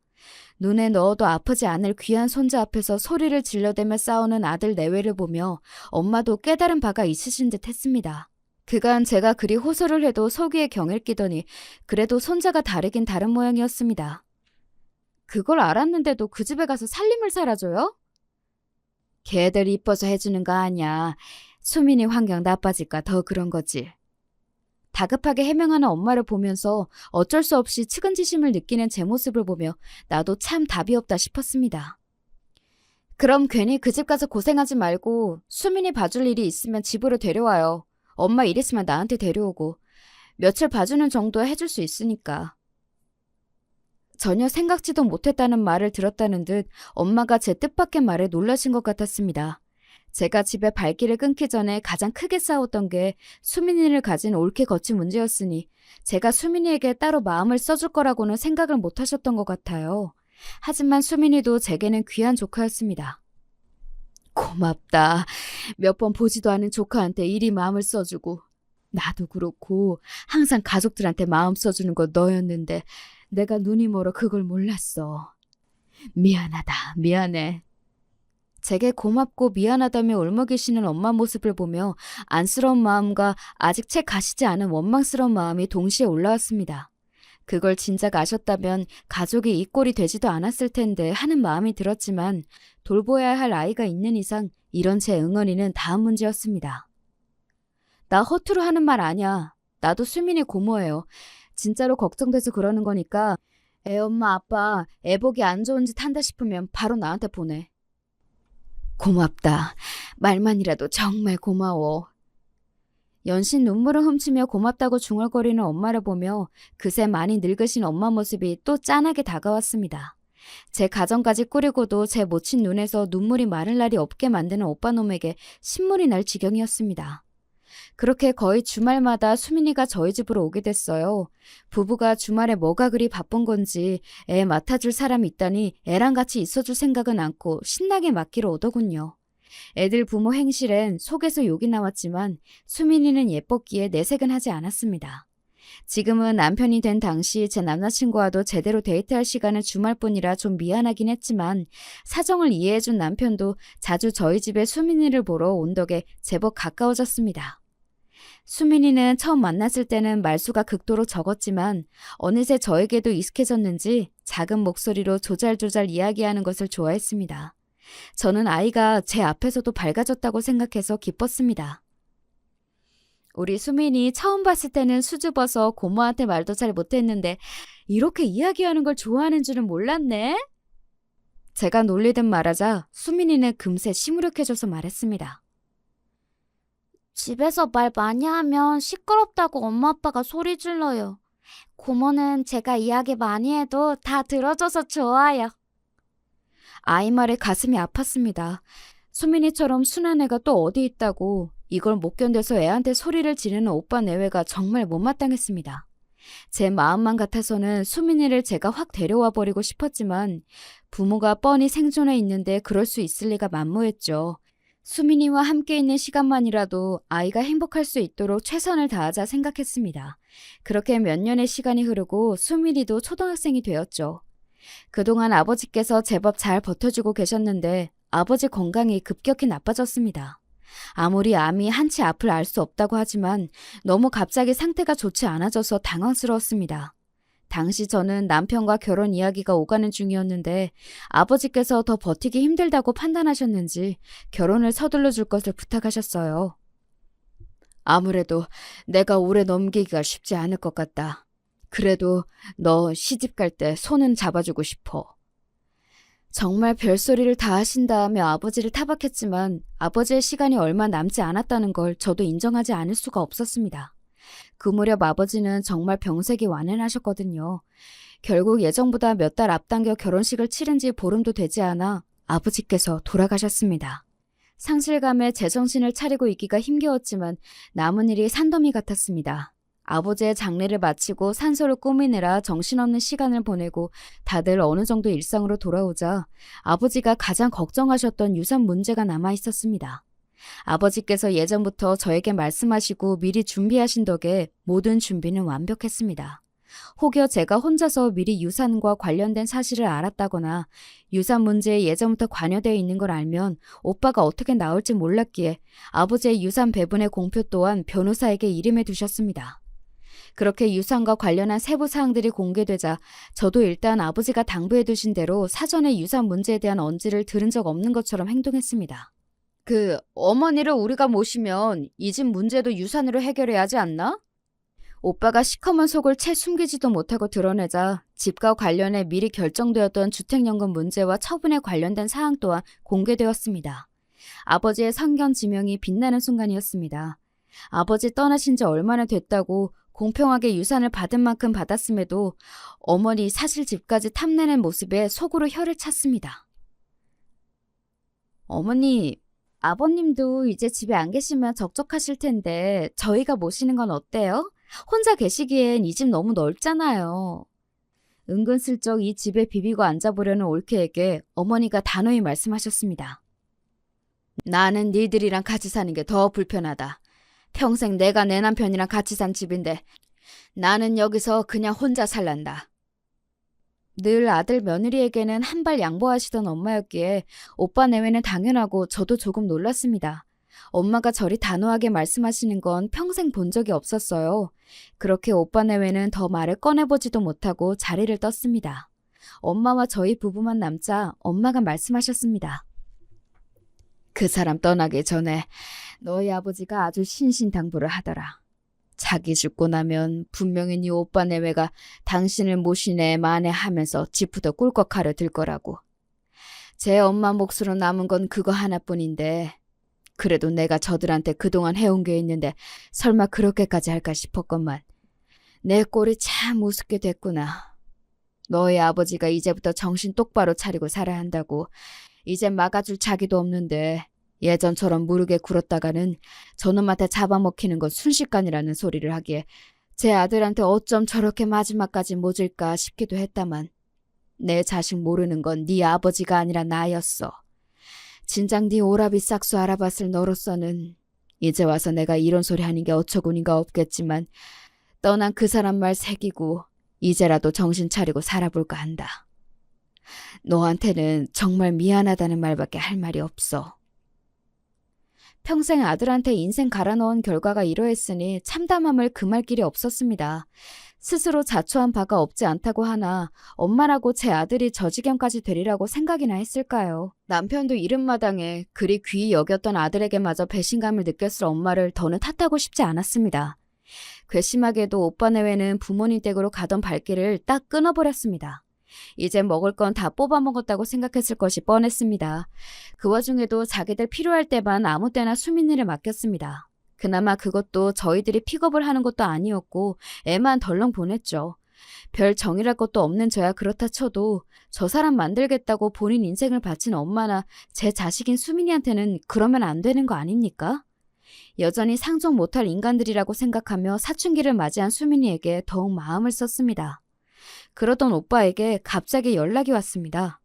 눈에 넣어도 아프지 않을 귀한 손자 앞에서 소리를 질러대며 싸우는 아들 내외를 보며 엄마도 깨달은 바가 있으신 듯 했습니다. 그간 제가 그리 호소를 해도 속이에 경을 끼더니 그래도 손자가 다르긴 다른 모양이었습니다. 그걸 알았는데도 그 집에 가서 살림을 살아줘요? 걔들 이뻐서 해주는 거 아니야. 수민이 환경 나빠질까 더 그런 거지. 다급하게 해명하는 엄마를 보면서 어쩔 수 없이 측은지심을 느끼는 제 모습을 보며 나도 참 답이 없다 싶었습니다. 그럼 괜히 그 집 가서 고생하지 말고 수민이 봐줄 일이 있으면 집으로 데려와요. 엄마 일 있으면 나한테 데려오고 며칠 봐주는 정도 해줄 수 있으니까. 전혀 생각지도 못했다는 말을 들었다는 듯 엄마가 제 뜻밖의 말에 놀라신 것 같았습니다. 제가 집에 발길을 끊기 전에 가장 크게 싸웠던 게 수민이를 가진 옳게 거친 문제였으니 제가 수민이에게 따로 마음을 써줄 거라고는 생각을 못 하셨던 것 같아요. 하지만 수민이도 제게는 귀한 조카였습니다. 고맙다. 몇 번 보지도 않은 조카한테 이리 마음을 써주고 나도 그렇고 항상 가족들한테 마음 써주는 거 너였는데 내가 눈이 멀어 그걸 몰랐어. 미안하다. 미안해. 제게 고맙고 미안하다며 울먹이시는 엄마 모습을 보며 안쓰러운 마음과 아직 채 가시지 않은 원망스러운 마음이 동시에 올라왔습니다. 그걸 진작 아셨다면 가족이 이 꼴이 되지도 않았을 텐데 하는 마음이 들었지만 돌보아야 할 아이가 있는 이상 이런 제 응어리는 다음 문제였습니다. 나 허투루 하는 말 아니야. 나도 수민이 고모예요. 진짜로 걱정돼서 그러는 거니까 애 엄마 아빠 애 보기 안 좋은 짓 한다 싶으면 바로 나한테 보내. 고맙다. 말만이라도 정말 고마워. 연신 눈물을 훔치며 고맙다고 중얼거리는 엄마를 보며 그새 많이 늙으신 엄마 모습이 또 짠하게 다가왔습니다. 제 가정까지 꾸리고도 제 모친 눈에서 눈물이 마를 날이 없게 만드는 오빠놈에게 신물이 날 지경이었습니다. 그렇게 거의 주말마다 수민이가 저희 집으로 오게 됐어요. 부부가 주말에 뭐가 그리 바쁜 건지 애 맡아줄 사람이 있다니 애랑 같이 있어줄 생각은 않고 신나게 맡기러 오더군요. 애들 부모 행실엔 속에서 욕이 나왔지만 수민이는 예뻤기에 내색은 하지 않았습니다. 지금은 남편이 된 당시 제 남자친구와도 제대로 데이트할 시간은 주말뿐이라 좀 미안하긴 했지만 사정을 이해해준 남편도 자주 저희 집에 수민이를 보러 온 덕에 제법 가까워졌습니다. 수민이는 처음 만났을 때는 말수가 극도로 적었지만 어느새 저에게도 익숙해졌는지 작은 목소리로 조잘조잘 이야기하는 것을 좋아했습니다. 저는 아이가 제 앞에서도 밝아졌다고 생각해서 기뻤습니다. 우리 수민이 처음 봤을 때는 수줍어서 고모한테 말도 잘 못했는데 이렇게 이야기하는 걸 좋아하는 줄은 몰랐네. 제가 놀리듯 말하자 수민이는 금세 시무룩해져서 말했습니다. 집에서 말 많이 하면 시끄럽다고 엄마 아빠가 소리 질러요. 고모는 제가 이야기 많이 해도 다 들어줘서 좋아요. 아이 말에 가슴이 아팠습니다. 수민이처럼 순한 애가 또 어디 있다고 이걸 못 견뎌서 애한테 소리를 지르는 오빠 내외가 정말 못마땅했습니다. 제 마음만 같아서는 수민이를 제가 확 데려와 버리고 싶었지만 부모가 뻔히 생존해 있는데 그럴 수 있을 리가 만무했죠. 수민이와 함께 있는 시간만이라도 아이가 행복할 수 있도록 최선을 다하자 생각했습니다. 그렇게 몇 년의 시간이 흐르고 수민이도 초등학생이 되었죠. 그동안 아버지께서 제법 잘 버텨주고 계셨는데 아버지 건강이 급격히 나빠졌습니다. 아무리 암이 한치 앞을 알 수 없다고 하지만 너무 갑자기 상태가 좋지 않아져서 당황스러웠습니다. 당시 저는 남편과 결혼 이야기가 오가는 중이었는데 아버지께서 더 버티기 힘들다고 판단하셨는지 결혼을 서둘러 줄 것을 부탁하셨어요. 아무래도 내가 오래 넘기기가 쉽지 않을 것 같다. 그래도 너 시집 갈 때 손은 잡아주고 싶어. 정말 별소리를 다 하신 다음에 아버지를 타박했지만 아버지의 시간이 얼마 남지 않았다는 걸 저도 인정하지 않을 수가 없었습니다. 그 무렵 아버지는 정말 병색이 완연하셨거든요. 결국 예정보다 몇 달 앞당겨 결혼식을 치른 지 보름도 되지 않아 아버지께서 돌아가셨습니다. 상실감에 제정신을 차리고 있기가 힘겨웠지만 남은 일이 산더미 같았습니다. 아버지의 장례를 마치고 산소를 꾸미느라 정신없는 시간을 보내고 다들 어느 정도 일상으로 돌아오자 아버지가 가장 걱정하셨던 유산 문제가 남아 있었습니다. 아버지께서 예전부터 저에게 말씀하시고 미리 준비하신 덕에 모든 준비는 완벽했습니다. 혹여 제가 혼자서 미리 유산과 관련된 사실을 알았다거나 유산 문제에 예전부터 관여되어 있는 걸 알면 오빠가 어떻게 나올지 몰랐기에 아버지의 유산 배분의 공표 또한 변호사에게 이름해 두셨습니다. 그렇게 유산과 관련한 세부 사항들이 공개되자 저도 일단 아버지가 당부해 두신 대로 사전에 유산 문제에 대한 언지를 들은 적 없는 것처럼 행동했습니다. 어머니를 우리가 모시면 이 집 문제도 유산으로 해결해야 하지 않나? 오빠가 시커먼 속을 채 숨기지도 못하고 드러내자 집과 관련해 미리 결정되었던 주택연금 문제와 처분에 관련된 사항 또한 공개되었습니다. 아버지의 상견 지명이 빛나는 순간이었습니다. 아버지 떠나신 지 얼마나 됐다고 공평하게 유산을 받은 만큼 받았음에도 어머니 사실 집까지 탐내는 모습에 속으로 혀를 찼습니다. 어머니, 아버님도 이제 집에 안 계시면 적적하실 텐데 저희가 모시는 건 어때요? 혼자 계시기엔 이 집 너무 넓잖아요. 은근슬쩍 이 집에 비비고 앉아보려는 올케에게 어머니가 단호히 말씀하셨습니다. 나는 니들이랑 같이 사는 게 더 불편하다. 평생 내가 내 남편이랑 같이 산 집인데 나는 여기서 그냥 혼자 살란다. 늘 아들 며느리에게는 한 발 양보하시던 엄마였기에 오빠 내외는 당연하고 저도 조금 놀랐습니다. 엄마가 저리 단호하게 말씀하시는 건 평생 본 적이 없었어요. 그렇게 오빠 내외는 더 말을 꺼내보지도 못하고 자리를 떴습니다. 엄마와 저희 부부만 남자 엄마가 말씀하셨습니다. 그 사람 떠나기 전에 너희 아버지가 아주 신신당부를 하더라. 자기 죽고 나면 분명히 네 오빠 내외가 당신을 모시네 마네 하면서 집부터 꿀꺽하려 들 거라고. 제 엄마 몫으로 남은 건 그거 하나뿐인데 그래도 내가 저들한테 그동안 해온 게 있는데 설마 그렇게까지 할까 싶었건만 내 꼴이 참 우습게 됐구나. 너희 아버지가 이제부터 정신 똑바로 차리고 살아야 한다고 이제 막아줄 자기도 없는데 예전처럼 무르게 굴었다가는 저놈한테 잡아먹히는 건 순식간이라는 소리를 하기에 제 아들한테 어쩜 저렇게 마지막까지 모질까 싶기도 했다만 내 자식 모르는 건 네 아버지가 아니라 나였어. 진작 네 오라비 싹수 알아봤을 너로서는 이제 와서 내가 이런 소리 하는 게 어처구니가 없겠지만 떠난 그 사람 말 새기고 이제라도 정신 차리고 살아볼까 한다. 너한테는 정말 미안하다는 말밖에 할 말이 없어. 평생 아들한테 인생 갈아넣은 결과가 이러했으니 참담함을 금할 길이 없었습니다. 스스로 자초한 바가 없지 않다고 하나 엄마라고 제 아들이 저 지경까지 되리라고 생각이나 했을까요? 남편도 이른마당에 그리 귀히 여겼던 아들에게마저 배신감을 느꼈을 엄마를 더는 탓하고 싶지 않았습니다. 괘씸하게도 오빠 내외는 부모님 댁으로 가던 발길을 딱 끊어버렸습니다. 이제 먹을 건 다 뽑아먹었다고 생각했을 것이 뻔했습니다. 그 와중에도 자기들 필요할 때만 아무 때나 수민이를 맡겼습니다. 그나마 그것도 저희들이 픽업을 하는 것도 아니었고 애만 덜렁 보냈죠. 별 정이랄 것도 없는 저야 그렇다 쳐도 저 사람 만들겠다고 본인 인생을 바친 엄마나 제 자식인 수민이한테는 그러면 안 되는 거 아닙니까? 여전히 상종 못할 인간들이라고 생각하며 사춘기를 맞이한 수민이에게 더욱 마음을 썼습니다. 그러던 오빠에게 갑자기 연락이 왔습니다.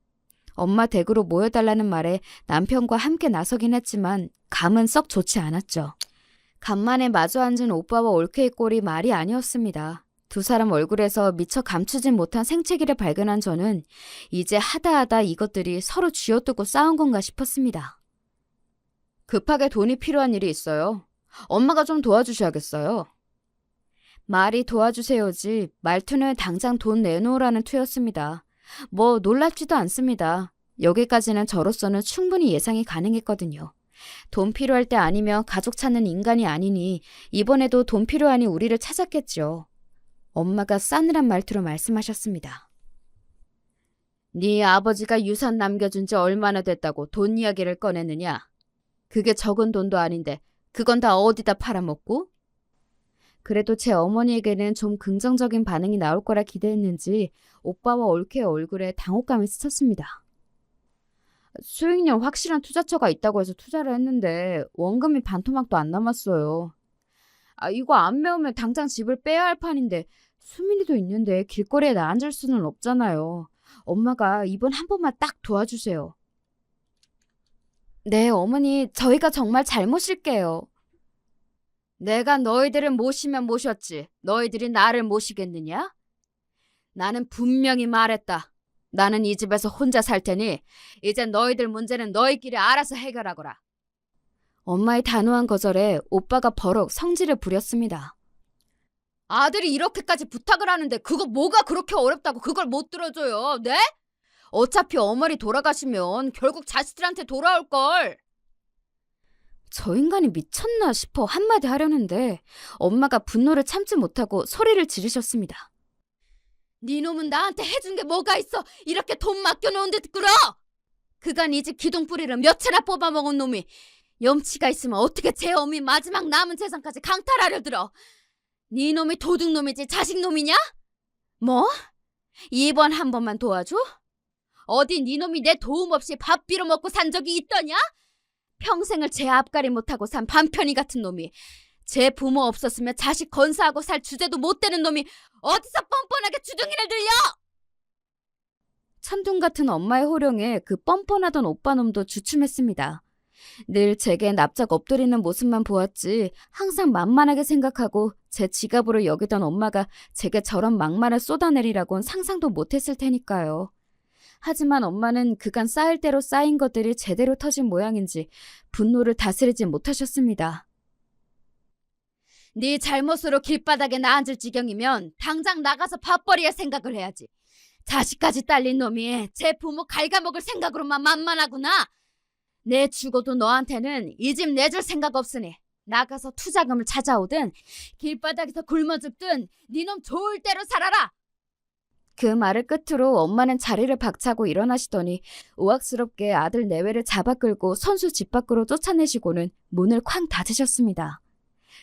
엄마 댁으로 모여달라는 말에 남편과 함께 나서긴 했지만 감은 썩 좋지 않았죠. 간만에 마주 앉은 오빠와 올케의 꼴이 말이 아니었습니다. 두 사람 얼굴에서 미처 감추진 못한 생채기를 발견한 저는 이제 하다하다 이것들이 서로 쥐어뜯고 싸운 건가 싶었습니다. 급하게 돈이 필요한 일이 있어요. 엄마가 좀 도와주셔야겠어요. 말이 도와주세요지 말투는 당장 돈 내놓으라는 투였습니다. 뭐 놀랍지도 않습니다. 여기까지는 저로서는 충분히 예상이 가능했거든요. 돈 필요할 때 아니면 가족 찾는 인간이 아니니 이번에도 돈 필요하니 우리를 찾았겠죠. 엄마가 싸늘한 말투로 말씀하셨습니다. 네 아버지가 유산 남겨준 지 얼마나 됐다고 돈 이야기를 꺼냈느냐? 그게 적은 돈도 아닌데 그건 다 어디다 팔아먹고? 그래도 제 어머니에게는 좀 긍정적인 반응이 나올 거라 기대했는지 오빠와 올케의 얼굴에 당혹감이 스쳤습니다. 수익률 확실한 투자처가 있다고 해서 투자를 했는데 원금이 반토막도 안 남았어요. 이거 안 메우면 당장 집을 빼야 할 판인데 수민이도 있는데 길거리에 나 앉을 수는 없잖아요. 엄마가 이번 한 번만 딱 도와주세요. 네, 어머니, 저희가 정말 잘 모실게요. 내가 너희들을 모시면 모셨지. 너희들이 나를 모시겠느냐? 나는 분명히 말했다. 나는 이 집에서 혼자 살 테니 이제 너희들 문제는 너희끼리 알아서 해결하거라. 엄마의 단호한 거절에 오빠가 버럭 성질을 부렸습니다. 아들이 이렇게까지 부탁을 하는데 그거 뭐가 그렇게 어렵다고 그걸 못 들어줘요. 네? 어차피 어머니 돌아가시면 결국 자식들한테 돌아올걸. 저 인간이 미쳤나 싶어 한마디 하려는데 엄마가 분노를 참지 못하고 소리를 지르셨습니다. 네 놈은 나한테 해준 게 뭐가 있어? 이렇게 돈 맡겨놓은 데 끌어! 그간 이 집 기둥뿌리를 몇 채나 뽑아먹은 놈이 염치가 있으면 어떻게 제 어미 마지막 남은 재산까지 강탈하려 들어? 네 놈이 도둑놈이지 자식놈이냐? 뭐? 이번 한 번만 도와줘? 어디 네 놈이 내 도움 없이 밥 빌어먹고 산 적이 있더냐? 평생을 제 앞가림 못하고 산 반편이 같은 놈이 제 부모 없었으면 자식 건사하고 살 주제도 못 되는 놈이 어디서 뻔뻔하게 주둥이를 들려! 천둥 같은 엄마의 호령에 그 뻔뻔하던 오빠놈도 주춤했습니다. 늘 제게 납작 엎드리는 모습만 보았지 항상 만만하게 생각하고 제 지갑으로 여기던 엄마가 제게 저런 막말을 쏟아내리라곤 상상도 못했을 테니까요. 하지만 엄마는 그간 쌓일 대로 쌓인 것들이 제대로 터진 모양인지 분노를 다스리지 못하셨습니다. 네 잘못으로 길바닥에 나 앉을 지경이면 당장 나가서 밥벌이할 생각을 해야지. 자식까지 딸린 놈이 제 부모 갉아먹을 생각으로만 만만하구나. 내 죽어도 너한테는 이 집 내줄 생각 없으니 나가서 투자금을 찾아오든 길바닥에서 굶어 죽든 네 놈 좋을 대로 살아라. 그 말을 끝으로 엄마는 자리를 박차고 일어나시더니 우악스럽게 아들 내외를 잡아 끌고 선수 집 밖으로 쫓아내시고는 문을 쾅 닫으셨습니다.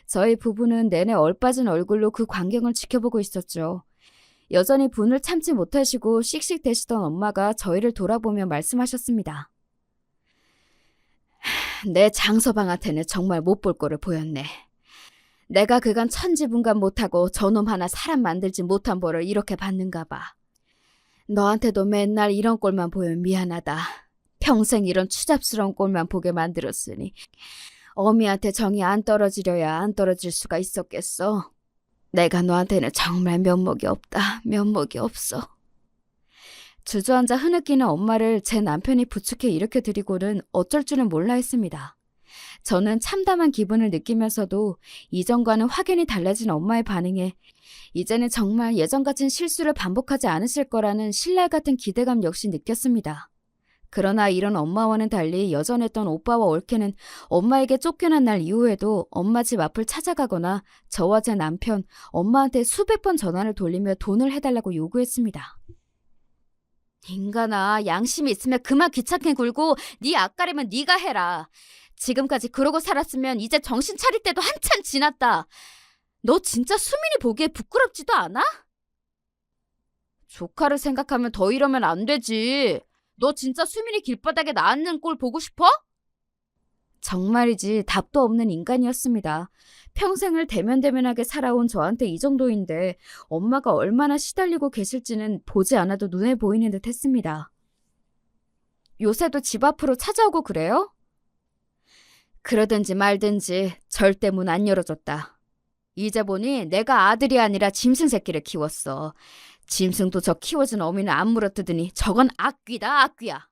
저희 부부는 내내 얼빠진 얼굴로 그 광경을 지켜보고 있었죠. 여전히 분을 참지 못하시고 씩씩대시던 엄마가 저희를 돌아보며 말씀하셨습니다. 내 장서방한테는 정말 못 볼 꼴을 보였네. 내가 그간 천지분간 못하고 저놈 하나 사람 만들지 못한 벌을 이렇게 받는가 봐. 너한테도 맨날 이런 꼴만 보면 미안하다. 평생 이런 추잡스러운 꼴만 보게 만들었으니 어미한테 정이 안 떨어지려야 안 떨어질 수가 있었겠어. 내가 너한테는 정말 면목이 없다. 면목이 없어. 주저앉아 흐느끼는 엄마를 제 남편이 부축해 일으켜 드리고는 어쩔 줄은 몰라 했습니다. 저는 참담한 기분을 느끼면서도 이전과는 확연히 달라진 엄마의 반응에 이제는 정말 예전 같은 실수를 반복하지 않으실 거라는 신랄 같은 기대감 역시 느꼈습니다. 그러나 이런 엄마와는 달리 여전했던 오빠와 올케는 엄마에게 쫓겨난 날 이후에도 엄마 집 앞을 찾아가거나 저와 제 남편, 엄마한테 수백 번 전화를 돌리며 돈을 해달라고 요구했습니다. 인간아, 양심이 있으면 그만 귀찮게 굴고 네 앞가림은 네가 해라. 지금까지 그러고 살았으면 이제 정신 차릴 때도 한참 지났다. 너 진짜 수민이 보기에 부끄럽지도 않아? 조카를 생각하면 더 이러면 안 되지. 너 진짜 수민이 길바닥에 나앉는 꼴 보고 싶어? 정말이지 답도 없는 인간이었습니다. 평생을 대면대면하게 살아온 저한테 이 정도인데 엄마가 얼마나 시달리고 계실지는 보지 않아도 눈에 보이는 듯 했습니다. 요새도 집 앞으로 찾아오고 그래요? 그러든지 말든지 절대 문 안 열어줬다. 이제 보니 내가 아들이 아니라 짐승 새끼를 키웠어. 짐승도 저 키워준 어미는 안 물어뜯으니 저건 악귀다, 악귀야.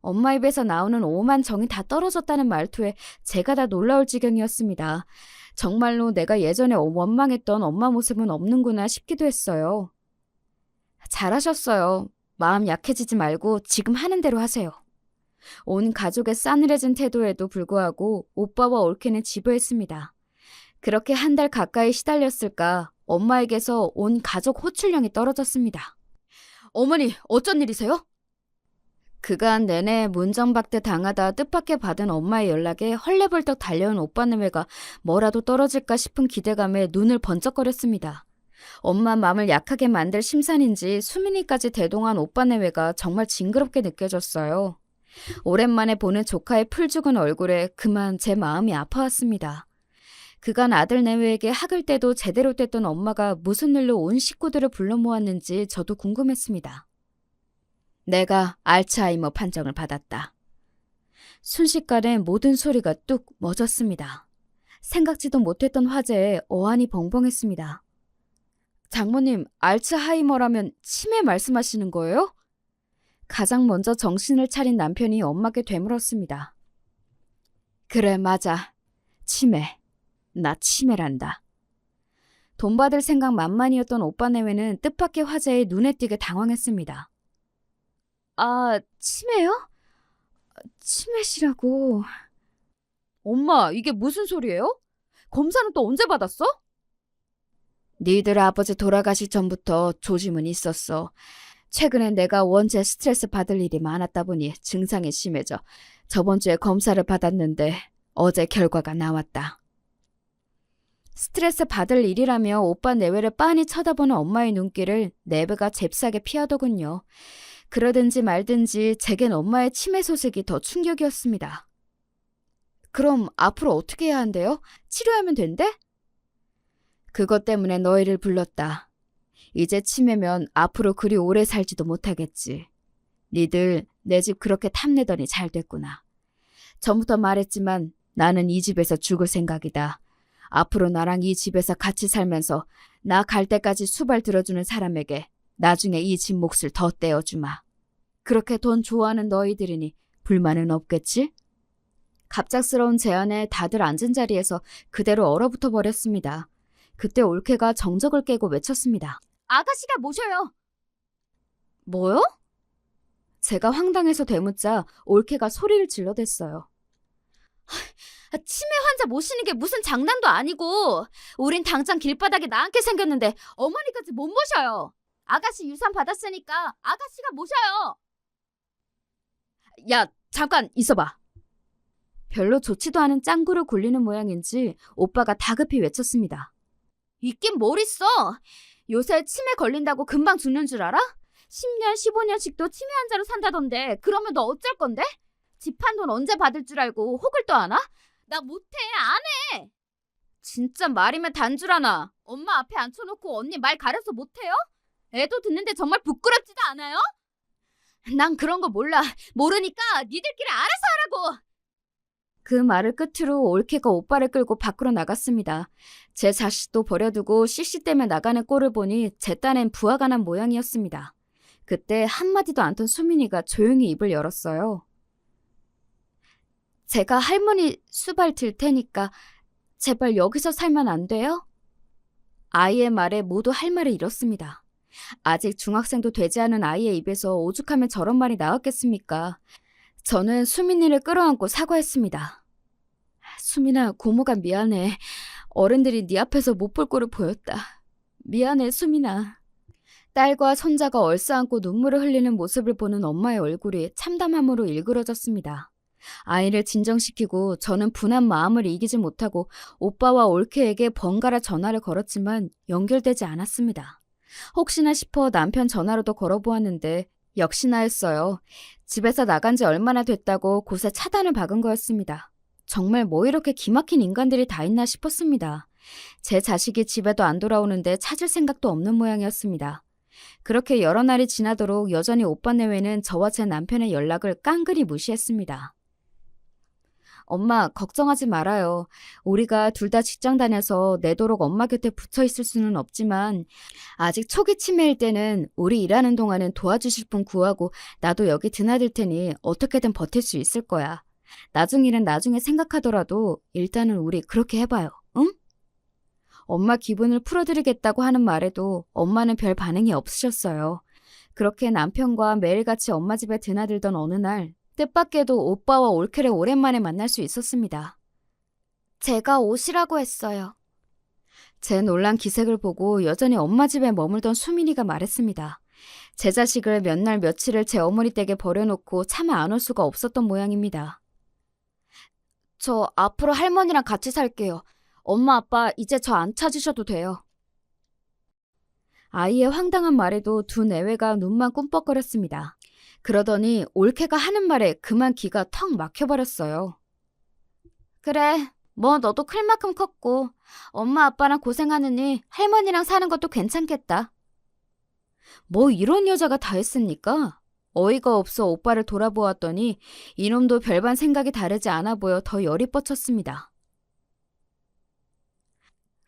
엄마 입에서 나오는 오만 정이 다 떨어졌다는 말투에 제가 다 놀라울 지경이었습니다. 정말로 내가 예전에 원망했던 엄마 모습은 없는구나 싶기도 했어요. 잘하셨어요. 마음 약해지지 말고 지금 하는 대로 하세요. 온 가족의 싸늘해진 태도에도 불구하고 오빠와 올케는 지부했습니다. 그렇게 한 달 가까이 시달렸을까 엄마에게서 온 가족 호출령이 떨어졌습니다. 어머니, 어쩐 일이세요? 그간 내내 문정박대 당하다 뜻밖의 받은 엄마의 연락에 헐레벌떡 달려온 오빠네외가 뭐라도 떨어질까 싶은 기대감에 눈을 번쩍거렸습니다. 엄마 마음을 약하게 만들 심산인지 수민이까지 대동한 오빠네외가 정말 징그럽게 느껴졌어요. 오랜만에 보는 조카의 풀죽은 얼굴에 그만 제 마음이 아파왔습니다. 그간 아들 내외에게 학을 때도 제대로 뗐던 엄마가 무슨 일로 온 식구들을 불러 모았는지 저도 궁금했습니다. 내가 알츠하이머 판정을 받았다. 순식간에 모든 소리가 뚝 멎었습니다. 생각지도 못했던 화제에 어안이 벙벙했습니다. 장모님, 알츠하이머라면 치매 말씀하시는 거예요? 가장 먼저 정신을 차린 남편이 엄마께 되물었습니다. 그래, 맞아. 치매. 나 치매란다. 돈 받을 생각 만만이었던 오빠 내외는 뜻밖의 화제에 눈에 띄게 당황했습니다. 아, 치매요? 치매시라고... 엄마, 이게 무슨 소리예요? 검사는 또 언제 받았어? 니들 아버지 돌아가시 전부터 조짐은 있었어. 최근에 내가 원체 스트레스 받을 일이 많았다 보니 증상이 심해져 저번 주에 검사를 받았는데 어제 결과가 나왔다. 스트레스 받을 일이라며 오빠 내외를 빤히 쳐다보는 엄마의 눈길을 내배가 잽싸게 피하더군요. 그러든지 말든지 제겐 엄마의 치매 소식이 더 충격이었습니다. 그럼 앞으로 어떻게 해야 한대요? 치료하면 된대? 그것 때문에 너희를 불렀다. 이제 치매면 앞으로 그리 오래 살지도 못하겠지. 니들 내 집 그렇게 탐내더니 잘 됐구나. 전부터 말했지만 나는 이 집에서 죽을 생각이다. 앞으로 나랑 이 집에서 같이 살면서 나 갈 때까지 수발 들어주는 사람에게 나중에 이 집 몫을 더 떼어주마. 그렇게 돈 좋아하는 너희들이니 불만은 없겠지? 갑작스러운 제안에 다들 앉은 자리에서 그대로 얼어붙어 버렸습니다. 그때 올케가 정적을 깨고 외쳤습니다. 아가씨가 모셔요. 뭐요? 제가 황당해서 되묻자 올케가 소리를 질러댔어요. 치매 환자 모시는 게 무슨 장난도 아니고 우린 당장 길바닥에 나앉게 생겼는데 어머니까지 못 모셔요. 아가씨 유산 받았으니까 아가씨가 모셔요. 야, 잠깐 있어봐. 별로 좋지도 않은 짱구를 굴리는 모양인지 오빠가 다급히 외쳤습니다. 있긴 뭘 있어. 요새 치매 걸린다고 금방 죽는 줄 알아? 10년, 15년씩도 치매 환자로 산다던데 그러면 너 어쩔 건데? 집 한 돈 언제 받을 줄 알고 혹을 또 하나? 나 못해, 안 해. 진짜 말이면 단줄 하나. 엄마 앞에 앉혀놓고 언니 말 가려서 못해요? 애도 듣는데 정말 부끄럽지도 않아요? 난 그런 거 몰라. 모르니까 니들끼리 알아서 하라고. 그 말을 끝으로 올케가 오빠를 끌고 밖으로 나갔습니다. 제 자식도 버려두고 씩씩대며 나가는 꼴을 보니 제 딴엔 부하가 난 모양이었습니다. 그때 한마디도 않던 수민이가 조용히 입을 열었어요. 제가 할머니 수발 들 테니까 제발 여기서 살면 안 돼요? 아이의 말에 모두 할 말을 잃었습니다. 아직 중학생도 되지 않은 아이의 입에서 오죽하면 저런 말이 나왔겠습니까? 저는 수민이를 끌어안고 사과했습니다. 수민아, 고모가 미안해. 어른들이 네 앞에서 못 볼 꼴을 보였다. 미안해, 수민아. 딸과 손자가 얼싸안고 눈물을 흘리는 모습을 보는 엄마의 얼굴이 참담함으로 일그러졌습니다. 아이를 진정시키고 저는 분한 마음을 이기지 못하고 오빠와 올케에게 번갈아 전화를 걸었지만 연결되지 않았습니다. 혹시나 싶어 남편 전화로도 걸어보았는데 역시나였어요. 집에서 나간 지 얼마나 됐다고 곳에 차단을 박은 거였습니다. 정말 뭐 이렇게 기막힌 인간들이 다 있나 싶었습니다. 제 자식이 집에도 안 돌아오는데 찾을 생각도 없는 모양이었습니다. 그렇게 여러 날이 지나도록 여전히 오빠 내외는 저와 제 남편의 연락을 깡그리 무시했습니다. 엄마, 걱정하지 말아요. 우리가 둘 다 직장 다녀서 내도록 엄마 곁에 붙어 있을 수는 없지만 아직 초기 치매일 때는 우리 일하는 동안은 도와주실 분 구하고 나도 여기 드나들 테니 어떻게든 버틸 수 있을 거야. 나중 일은 나중에 생각하더라도 일단은 우리 그렇게 해봐요. 응? 엄마 기분을 풀어드리겠다고 하는 말에도 엄마는 별 반응이 없으셨어요. 그렇게 남편과 매일같이 엄마 집에 드나들던 어느 날 뜻밖에도 오빠와 올케를 오랜만에 만날 수 있었습니다. 제가 오시라고 했어요. 제 놀란 기색을 보고 여전히 엄마 집에 머물던 수민이가 말했습니다. 제 자식을 몇 날 며칠을 제 어머니 댁에 버려놓고 차마 안 올 수가 없었던 모양입니다. 저 앞으로 할머니랑 같이 살게요. 엄마 아빠 이제 저 안 찾으셔도 돼요. 아이의 황당한 말에도 두 내외가 눈만 꿈뻑거렸습니다. 그러더니 올케가 하는 말에 그만 기가 턱 막혀버렸어요. 그래, 뭐 너도 클 만큼 컸고 엄마 아빠랑 고생하느니 할머니랑 사는 것도 괜찮겠다. 뭐 이런 여자가 다 했습니까? 어이가 없어 오빠를 돌아보았더니 이놈도 별반 생각이 다르지 않아 보여 더 열이 뻗쳤습니다.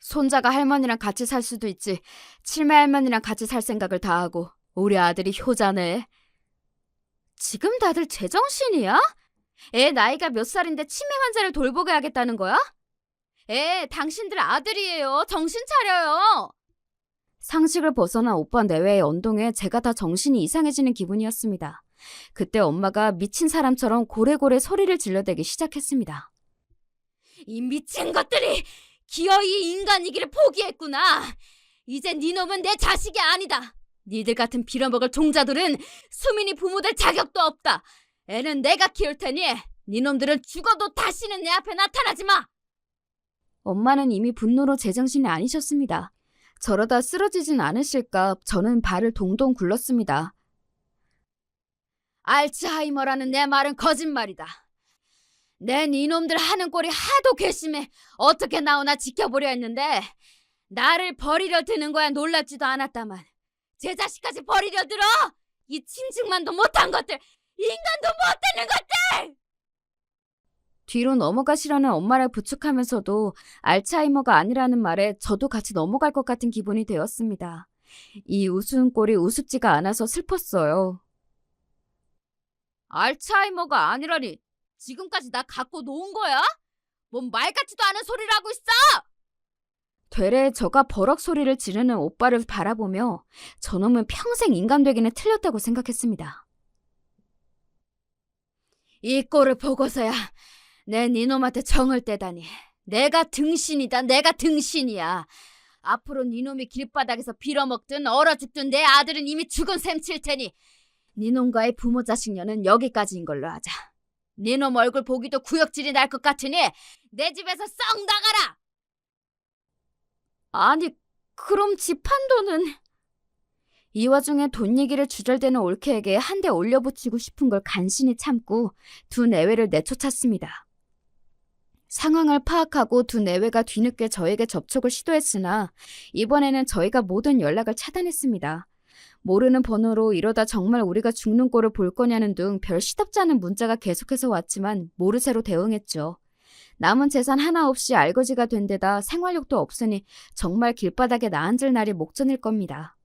손자가 할머니랑 같이 살 수도 있지. 칠매 할머니랑 같이 살 생각을 다 하고 우리 아들이 효자네. 지금 다들 제정신이야? 애 나이가 몇 살인데 치매 환자를 돌보게 하겠다는 거야? 당신들 아들이에요. 정신 차려요. 상식을 벗어난 오빠 내외의 언동에 제가 다 정신이 이상해지는 기분이었습니다. 그때 엄마가 미친 사람처럼 고래고래 소리를 질러대기 시작했습니다. 이 미친 것들이 기어이 인간이기를 포기했구나. 이제 니놈은 내 자식이 아니다. 니들 같은 빌어먹을 종자들은 수민이 부모 될 자격도 없다. 애는 내가 키울 테니 니놈들은 죽어도 다시는 내 앞에 나타나지 마. 엄마는 이미 분노로 제정신이 아니셨습니다. 저러다 쓰러지진 않으실까 저는 발을 동동 굴렀습니다. 알츠하이머라는 내 말은 거짓말이다. 내 니놈들 하는 꼴이 하도 괘씸해 어떻게 나오나 지켜보려 했는데 나를 버리려 드는 거야 놀랍지도 않았다만 제 자식까지 버리려 들어? 이 짐승만도 못한 것들! 인간도 못되는 것들! 뒤로 넘어가시려는 엄마를 부축하면서도 알츠하이머가 아니라는 말에 저도 같이 넘어갈 것 같은 기분이 되었습니다. 이 우스운 꼴이 우습지가 않아서 슬펐어요. 알츠하이머가 아니라니 지금까지 나 갖고 놓은 거야? 뭔 말 같지도 않은 소리를 하고 있어! 되레 저가 버럭 소리를 지르는 오빠를 바라보며 저놈은 평생 인간 되기는 틀렸다고 생각했습니다. 이 꼴을 보고서야 내 니놈한테 정을 떼다니. 내가 등신이다. 내가 등신이야. 앞으로 니놈이 길바닥에서 빌어먹든 얼어 죽든 내 아들은 이미 죽은 셈 칠 테니 니놈과의 부모 자식년은 여기까지인 걸로 하자. 니놈 얼굴 보기도 구역질이 날 것 같으니 내 집에서 썩 나가라. 아니 그럼 집 한도는... 이 와중에 돈 얘기를 주절대는 올케에게 한 대 올려붙이고 싶은 걸 간신히 참고 두 내외를 내쫓았습니다. 상황을 파악하고 두 내외가 뒤늦게 저에게 접촉을 시도했으나 이번에는 저희가 모든 연락을 차단했습니다. 모르는 번호로 이러다 정말 우리가 죽는 꼴을 볼 거냐는 등 별 시덥지 않은 문자가 계속해서 왔지만 모르쇠로 대응했죠. 남은 재산 하나 없이 알거지가 된 데다 생활력도 없으니 정말 길바닥에 나앉을 날이 목전일 겁니다.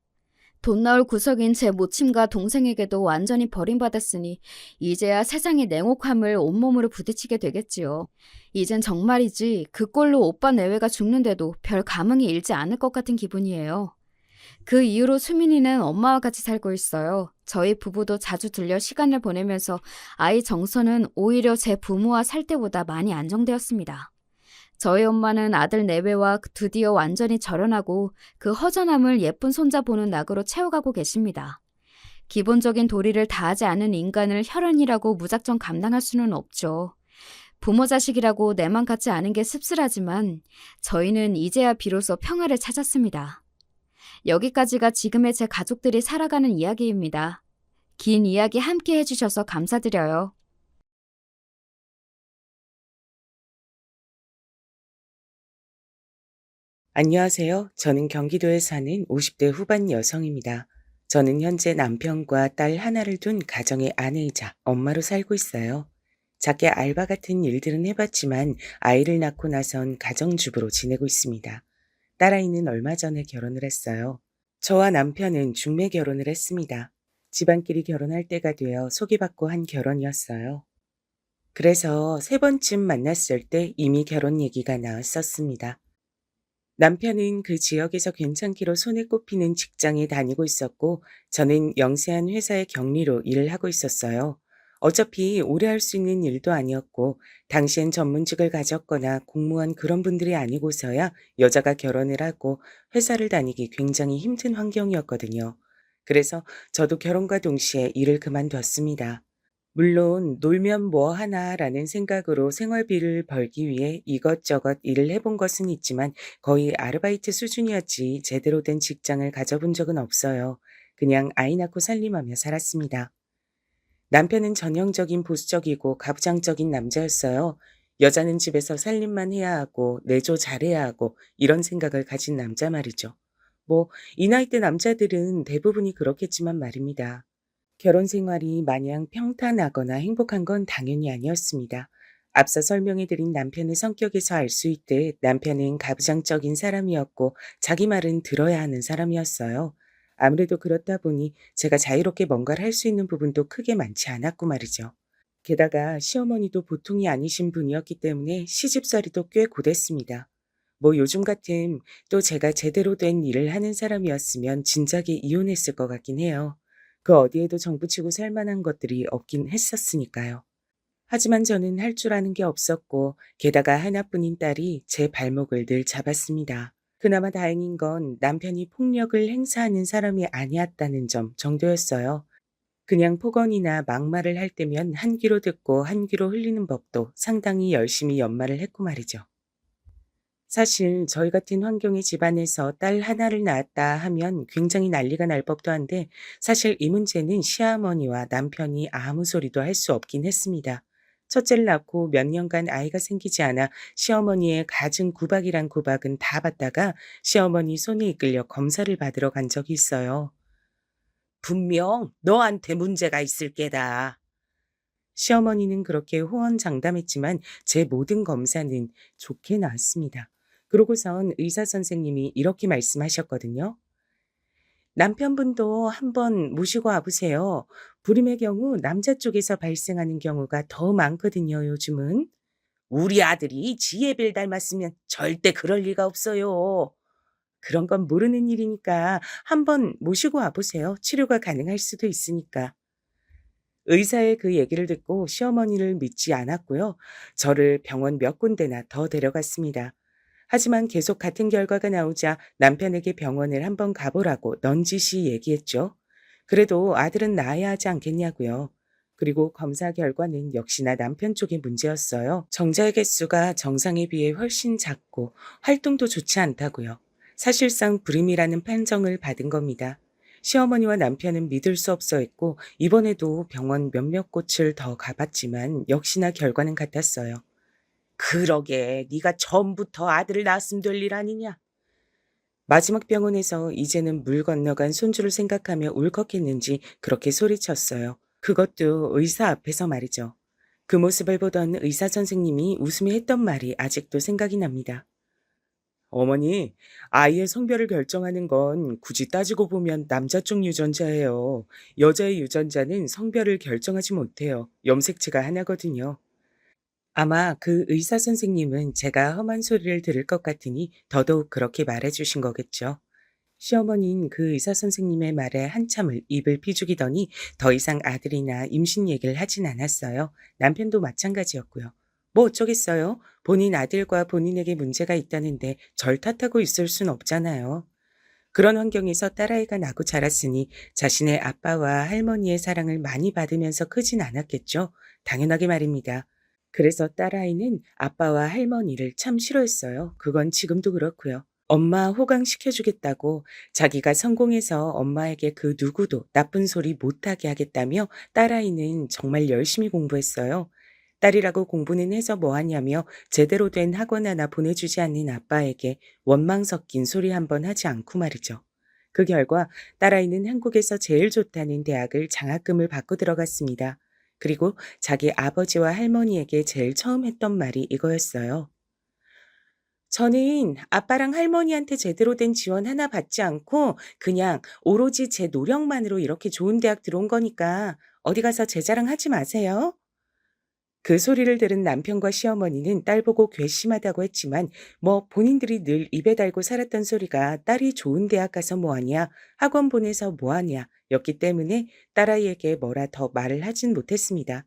돈 나올 구석인 제 모친과 동생에게도 완전히 버림받았으니 이제야 세상의 냉혹함을 온몸으로 부딪히게 되겠지요. 이젠 정말이지 그 꼴로 오빠 내외가 죽는데도 별 감흥이 일지 않을 것 같은 기분이에요. 그 이후로 수민이는 엄마와 같이 살고 있어요. 저희 부부도 자주 들려 시간을 보내면서 아이 정서는 오히려 제 부모와 살 때보다 많이 안정되었습니다. 저희 엄마는 아들 내외와 드디어 완전히 절연하고 그 허전함을 예쁜 손자 보는 낙으로 채워가고 계십니다. 기본적인 도리를 다하지 않은 인간을 혈연이라고 무작정 감당할 수는 없죠. 부모 자식이라고 내만 같지 않은 게 씁쓸하지만 저희는 이제야 비로소 평화를 찾았습니다. 여기까지가 지금의 제 가족들이 살아가는 이야기입니다. 긴 이야기 함께 해주셔서 감사드려요. 안녕하세요. 저는 경기도에 사는 50대 후반 여성입니다. 저는 현재 남편과 딸 하나를 둔 가정의 아내이자 엄마로 살고 있어요. 작게 알바 같은 일들은 해봤지만 아이를 낳고 나선 가정주부로 지내고 있습니다. 딸아이는 얼마 전에 결혼을 했어요. 저와 남편은 중매 결혼을 했습니다. 집안끼리 결혼할 때가 되어 소개받고 한 결혼이었어요. 그래서 세 번쯤 만났을 때 이미 결혼 얘기가 나왔었습니다. 남편은 그 지역에서 괜찮기로 손에 꼽히는 직장에 다니고 있었고, 저는 영세한 회사의 격리로 일을 하고 있었어요. 어차피 오래 할 수 있는 일도 아니었고, 당시엔 전문직을 가졌거나 공무원 그런 분들이 아니고서야 여자가 결혼을 하고 회사를 다니기 굉장히 힘든 환경이었거든요. 그래서 저도 결혼과 동시에 일을 그만뒀습니다. 물론 놀면 뭐 하나라는 생각으로 생활비를 벌기 위해 이것저것 일을 해본 것은 있지만 거의 아르바이트 수준이었지 제대로 된 직장을 가져본 적은 없어요. 그냥 아이 낳고 살림하며 살았습니다. 남편은 전형적인 보수적이고 가부장적인 남자였어요. 여자는 집에서 살림만 해야 하고 내조 잘해야 하고 이런 생각을 가진 남자 말이죠. 뭐 이 나이 대 남자들은 대부분이 그렇겠지만 말입니다. 결혼 생활이 마냥 평탄하거나 행복한 건 당연히 아니었습니다. 앞서 설명해드린 남편의 성격에서 알 수 있듯 남편은 가부장적인 사람이었고 자기 말은 들어야 하는 사람이었어요. 아무래도 그렇다 보니 제가 자유롭게 뭔가를 할 수 있는 부분도 크게 많지 않았고 말이죠. 게다가 시어머니도 보통이 아니신 분이었기 때문에 시집살이도 꽤 고됐습니다. 뭐 요즘 같은 또 제가 제대로 된 일을 하는 사람이었으면 진작에 이혼했을 것 같긴 해요. 그 어디에도 정붙이고 살 만한 것들이 없긴 했었으니까요. 하지만 저는 할 줄 아는 게 없었고 게다가 하나뿐인 딸이 제 발목을 늘 잡았습니다. 그나마 다행인 건 남편이 폭력을 행사하는 사람이 아니었다는 점 정도였어요. 그냥 폭언이나 막말을 할 때면 한 귀로 듣고 한 귀로 흘리는 법도 상당히 열심히 연말을 했고 말이죠. 사실 저희 같은 환경의 집안에서 딸 하나를 낳았다 하면 굉장히 난리가 날 법도 한데 사실 이 문제는 시어머니와 남편이 아무 소리도 할 수 없긴 했습니다. 첫째를 낳고 몇 년간 아이가 생기지 않아 시어머니의 갖은 구박이란 구박은 다 받다가 시어머니 손에 이끌려 검사를 받으러 간 적이 있어요. 분명 너한테 문제가 있을 게다. 시어머니는 그렇게 호언장담했지만 제 모든 검사는 좋게 나왔습니다. 그러고선 의사 선생님이 이렇게 말씀하셨거든요. 남편분도 한번 모시고 와보세요. 불임의 경우 남자 쪽에서 발생하는 경우가 더 많거든요, 요즘은. 우리 아들이 지혜를 닮았으면 절대 그럴 리가 없어요. 그런 건 모르는 일이니까 한번 모시고 와보세요. 치료가 가능할 수도 있으니까. 의사의 그 얘기를 듣고 시어머니를 믿지 않았고요. 저를 병원 몇 군데나 더 데려갔습니다. 하지만 계속 같은 결과가 나오자 남편에게 병원을 한번 가보라고 넌지시 얘기했죠. 그래도 아들은 낳아야 하지 않겠냐고요. 그리고 검사 결과는 역시나 남편 쪽의 문제였어요. 정자의 개수가 정상에 비해 훨씬 작고 활동도 좋지 않다고요. 사실상 불임이라는 판정을 받은 겁니다. 시어머니와 남편은 믿을 수 없어 했고 이번에도 병원 몇몇 곳을 더 가봤지만 역시나 결과는 같았어요. 그러게 네가 처음부터 아들을 낳았으면 될 일 아니냐. 마지막 병원에서 이제는 물 건너간 손주를 생각하며 울컥했는지 그렇게 소리쳤어요. 그것도 의사 앞에서 말이죠. 그 모습을 보던 의사 선생님이 웃으며 했던 말이 아직도 생각이 납니다. 어머니, 아이의 성별을 결정하는 건 굳이 따지고 보면 남자 쪽 유전자예요. 여자의 유전자는 성별을 결정하지 못해요. 염색체가 하나거든요. 아마 그 의사 선생님은 제가 험한 소리를 들을 것 같으니 더더욱 그렇게 말해 주신 거겠죠. 시어머니는 그 의사 선생님의 말에 한참을 입을 비죽이더니 더 이상 아들이나 임신 얘기를 하진 않았어요. 남편도 마찬가지였고요. 뭐 어쩌겠어요? 본인 아들과 본인에게 문제가 있다는데 절 탓하고 있을 순 없잖아요. 그런 환경에서 딸아이가 나고 자랐으니 자신의 아빠와 할머니의 사랑을 많이 받으면서 크진 않았겠죠? 당연하게 말입니다. 그래서 딸아이는 아빠와 할머니를 참 싫어했어요. 그건 지금도 그렇고요. 엄마 호강시켜주겠다고 자기가 성공해서 엄마에게 그 누구도 나쁜 소리 못하게 하겠다며 딸아이는 정말 열심히 공부했어요. 딸이라고 공부는 해서 뭐하냐며 제대로 된 학원 하나 보내주지 않는 아빠에게 원망 섞인 소리 한 번 하지 않고 말이죠. 그 결과 딸아이는 한국에서 제일 좋다는 대학을 장학금을 받고 들어갔습니다. 그리고 자기 아버지와 할머니에게 제일 처음 했던 말이 이거였어요. 저는 아빠랑 할머니한테 제대로 된 지원 하나 받지 않고 그냥 오로지 제 노력만으로 이렇게 좋은 대학 들어온 거니까 어디 가서 제 자랑하지 마세요. 그 소리를 들은 남편과 시어머니는 딸 보고 괘씸하다고 했지만 뭐 본인들이 늘 입에 달고 살았던 소리가 딸이 좋은 대학 가서 뭐하냐, 학원 보내서 뭐하냐 였기 때문에 딸아이에게 뭐라 더 말을 하진 못했습니다.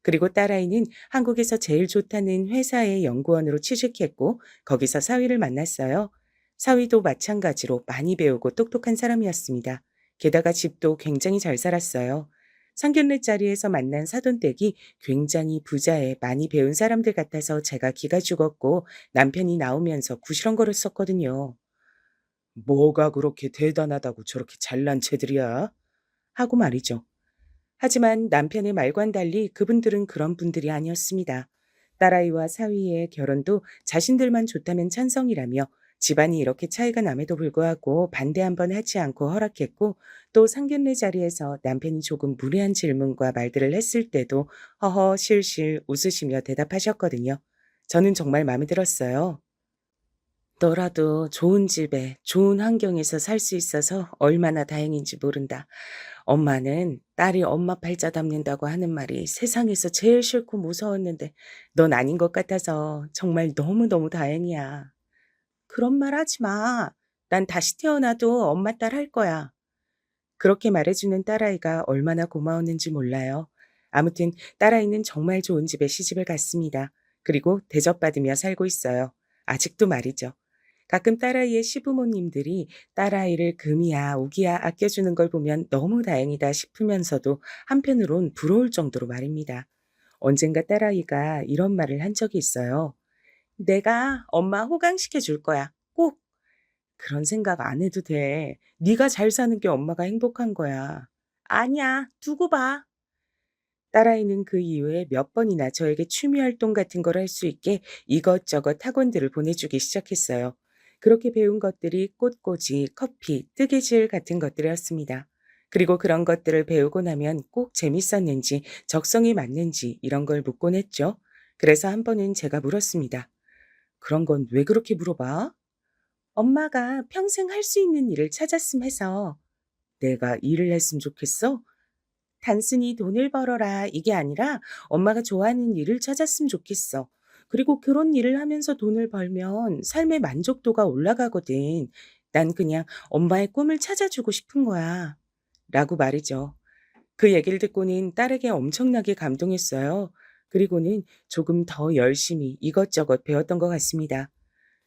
그리고 딸아이는 한국에서 제일 좋다는 회사의 연구원으로 취직했고 거기서 사위를 만났어요. 사위도 마찬가지로 많이 배우고 똑똑한 사람이었습니다. 게다가 집도 굉장히 잘 살았어요. 상견례 자리에서 만난 사돈댁이 굉장히 부자에 많이 배운 사람들 같아서 제가 기가 죽었고 남편이 나오면서 구시렁거렸었거든요. 뭐가 그렇게 대단하다고 저렇게 잘난 채들이야? 하고 말이죠. 하지만 남편의 말과는 달리 그분들은 그런 분들이 아니었습니다. 딸아이와 사위의 결혼도 자신들만 좋다면 찬성이라며 집안이 이렇게 차이가 남에도 불구하고 반대 한 번 하지 않고 허락했고 또 상견례 자리에서 남편이 조금 무례한 질문과 말들을 했을 때도 허허 실실 웃으시며 대답하셨거든요. 저는 정말 마음에 들었어요. 너라도 좋은 집에 좋은 환경에서 살 수 있어서 얼마나 다행인지 모른다. 엄마는 딸이 엄마 팔자 담는다고 하는 말이 세상에서 제일 싫고 무서웠는데 넌 아닌 것 같아서 정말 너무너무 다행이야. 그런 말 하지 마. 난 다시 태어나도 엄마 딸 할 거야. 그렇게 말해주는 딸아이가 얼마나 고마웠는지 몰라요. 아무튼 딸아이는 정말 좋은 집에 시집을 갔습니다. 그리고 대접받으며 살고 있어요. 아직도 말이죠. 가끔 딸아이의 시부모님들이 딸아이를 금이야 우기야 아껴주는 걸 보면 너무 다행이다 싶으면서도 한편으론 부러울 정도로 말입니다. 언젠가 딸아이가 이런 말을 한 적이 있어요. 내가 엄마 호강시켜 줄 거야. 꼭. 그런 생각 안 해도 돼. 네가 잘 사는 게 엄마가 행복한 거야. 아니야. 두고 봐. 딸아이는 그 이후에 몇 번이나 저에게 취미 활동 같은 걸 할 수 있게 이것저것 학원들을 보내주기 시작했어요. 그렇게 배운 것들이 꽃꽂이, 커피, 뜨개질 같은 것들이었습니다. 그리고 그런 것들을 배우고 나면 꼭 재밌었는지, 적성에 맞는지 이런 걸 묻곤 했죠. 그래서 한 번은 제가 물었습니다. 그런 건 왜 그렇게 물어봐? 엄마가 평생 할 수 있는 일을 찾았음 해서. 내가 일을 했으면 좋겠어? 단순히 돈을 벌어라 이게 아니라 엄마가 좋아하는 일을 찾았으면 좋겠어. 그리고 그런 일을 하면서 돈을 벌면 삶의 만족도가 올라가거든. 난 그냥 엄마의 꿈을 찾아주고 싶은 거야. 라고 말이죠. 그 얘기를 듣고는 딸에게 엄청나게 감동했어요. 그리고는 조금 더 열심히 이것저것 배웠던 것 같습니다.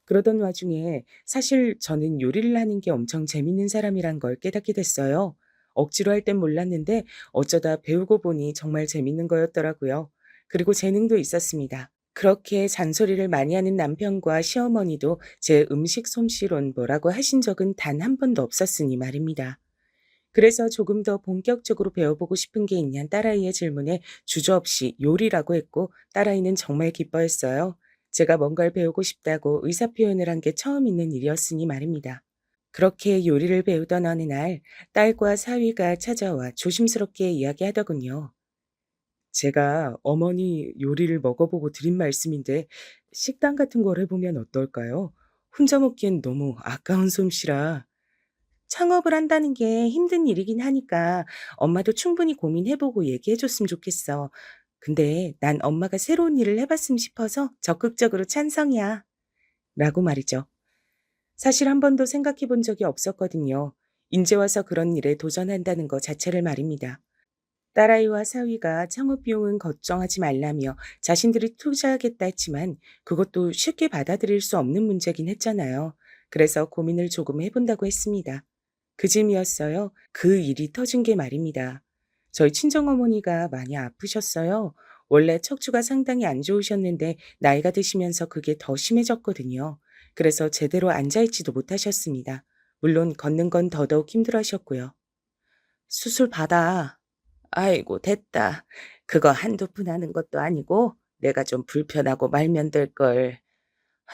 그러던 와중에 사실 저는 요리를 하는 게 엄청 재밌는 사람이란 걸 깨닫게 됐어요. 억지로 할 땐 몰랐는데 어쩌다 배우고 보니 정말 재밌는 거였더라고요. 그리고 재능도 있었습니다. 그렇게 잔소리를 많이 하는 남편과 시어머니도 제 음식 솜씨론 뭐라고 하신 적은 단 한 번도 없었으니 말입니다. 그래서 조금 더 본격적으로 배워보고 싶은 게 있냐는 딸아이의 질문에 주저없이 요리라고 했고 딸아이는 정말 기뻐했어요. 제가 뭔가를 배우고 싶다고 의사표현을 한 게 처음 있는 일이었으니 말입니다. 그렇게 요리를 배우던 어느 날 딸과 사위가 찾아와 조심스럽게 이야기하더군요. 제가 어머니 요리를 먹어보고 드린 말씀인데 식당 같은 걸 해보면 어떨까요? 혼자 먹기엔 너무 아까운 솜씨라. 창업을 한다는 게 힘든 일이긴 하니까 엄마도 충분히 고민해보고 얘기해줬으면 좋겠어. 근데 난 엄마가 새로운 일을 해봤으면 싶어서 적극적으로 찬성이야. 라고 말이죠. 사실 한 번도 생각해 본 적이 없었거든요. 인제 와서 그런 일에 도전한다는 것 자체를 말입니다. 딸아이와 사위가 창업 비용은 걱정하지 말라며 자신들이 투자하겠다 했지만 그것도 쉽게 받아들일 수 없는 문제긴 했잖아요. 그래서 고민을 조금 해본다고 했습니다. 그 즈음이었어요. 그 일이 터진 게 말입니다. 저희 친정어머니가 많이 아프셨어요. 원래 척추가 상당히 안 좋으셨는데 나이가 드시면서 그게 더 심해졌거든요. 그래서 제대로 앉아있지도 못하셨습니다. 물론 걷는 건 더더욱 힘들어하셨고요. 수술 받아. 아이고, 됐다. 그거 한두 푼 하는 것도 아니고 내가 좀 불편하고 말면 될 걸.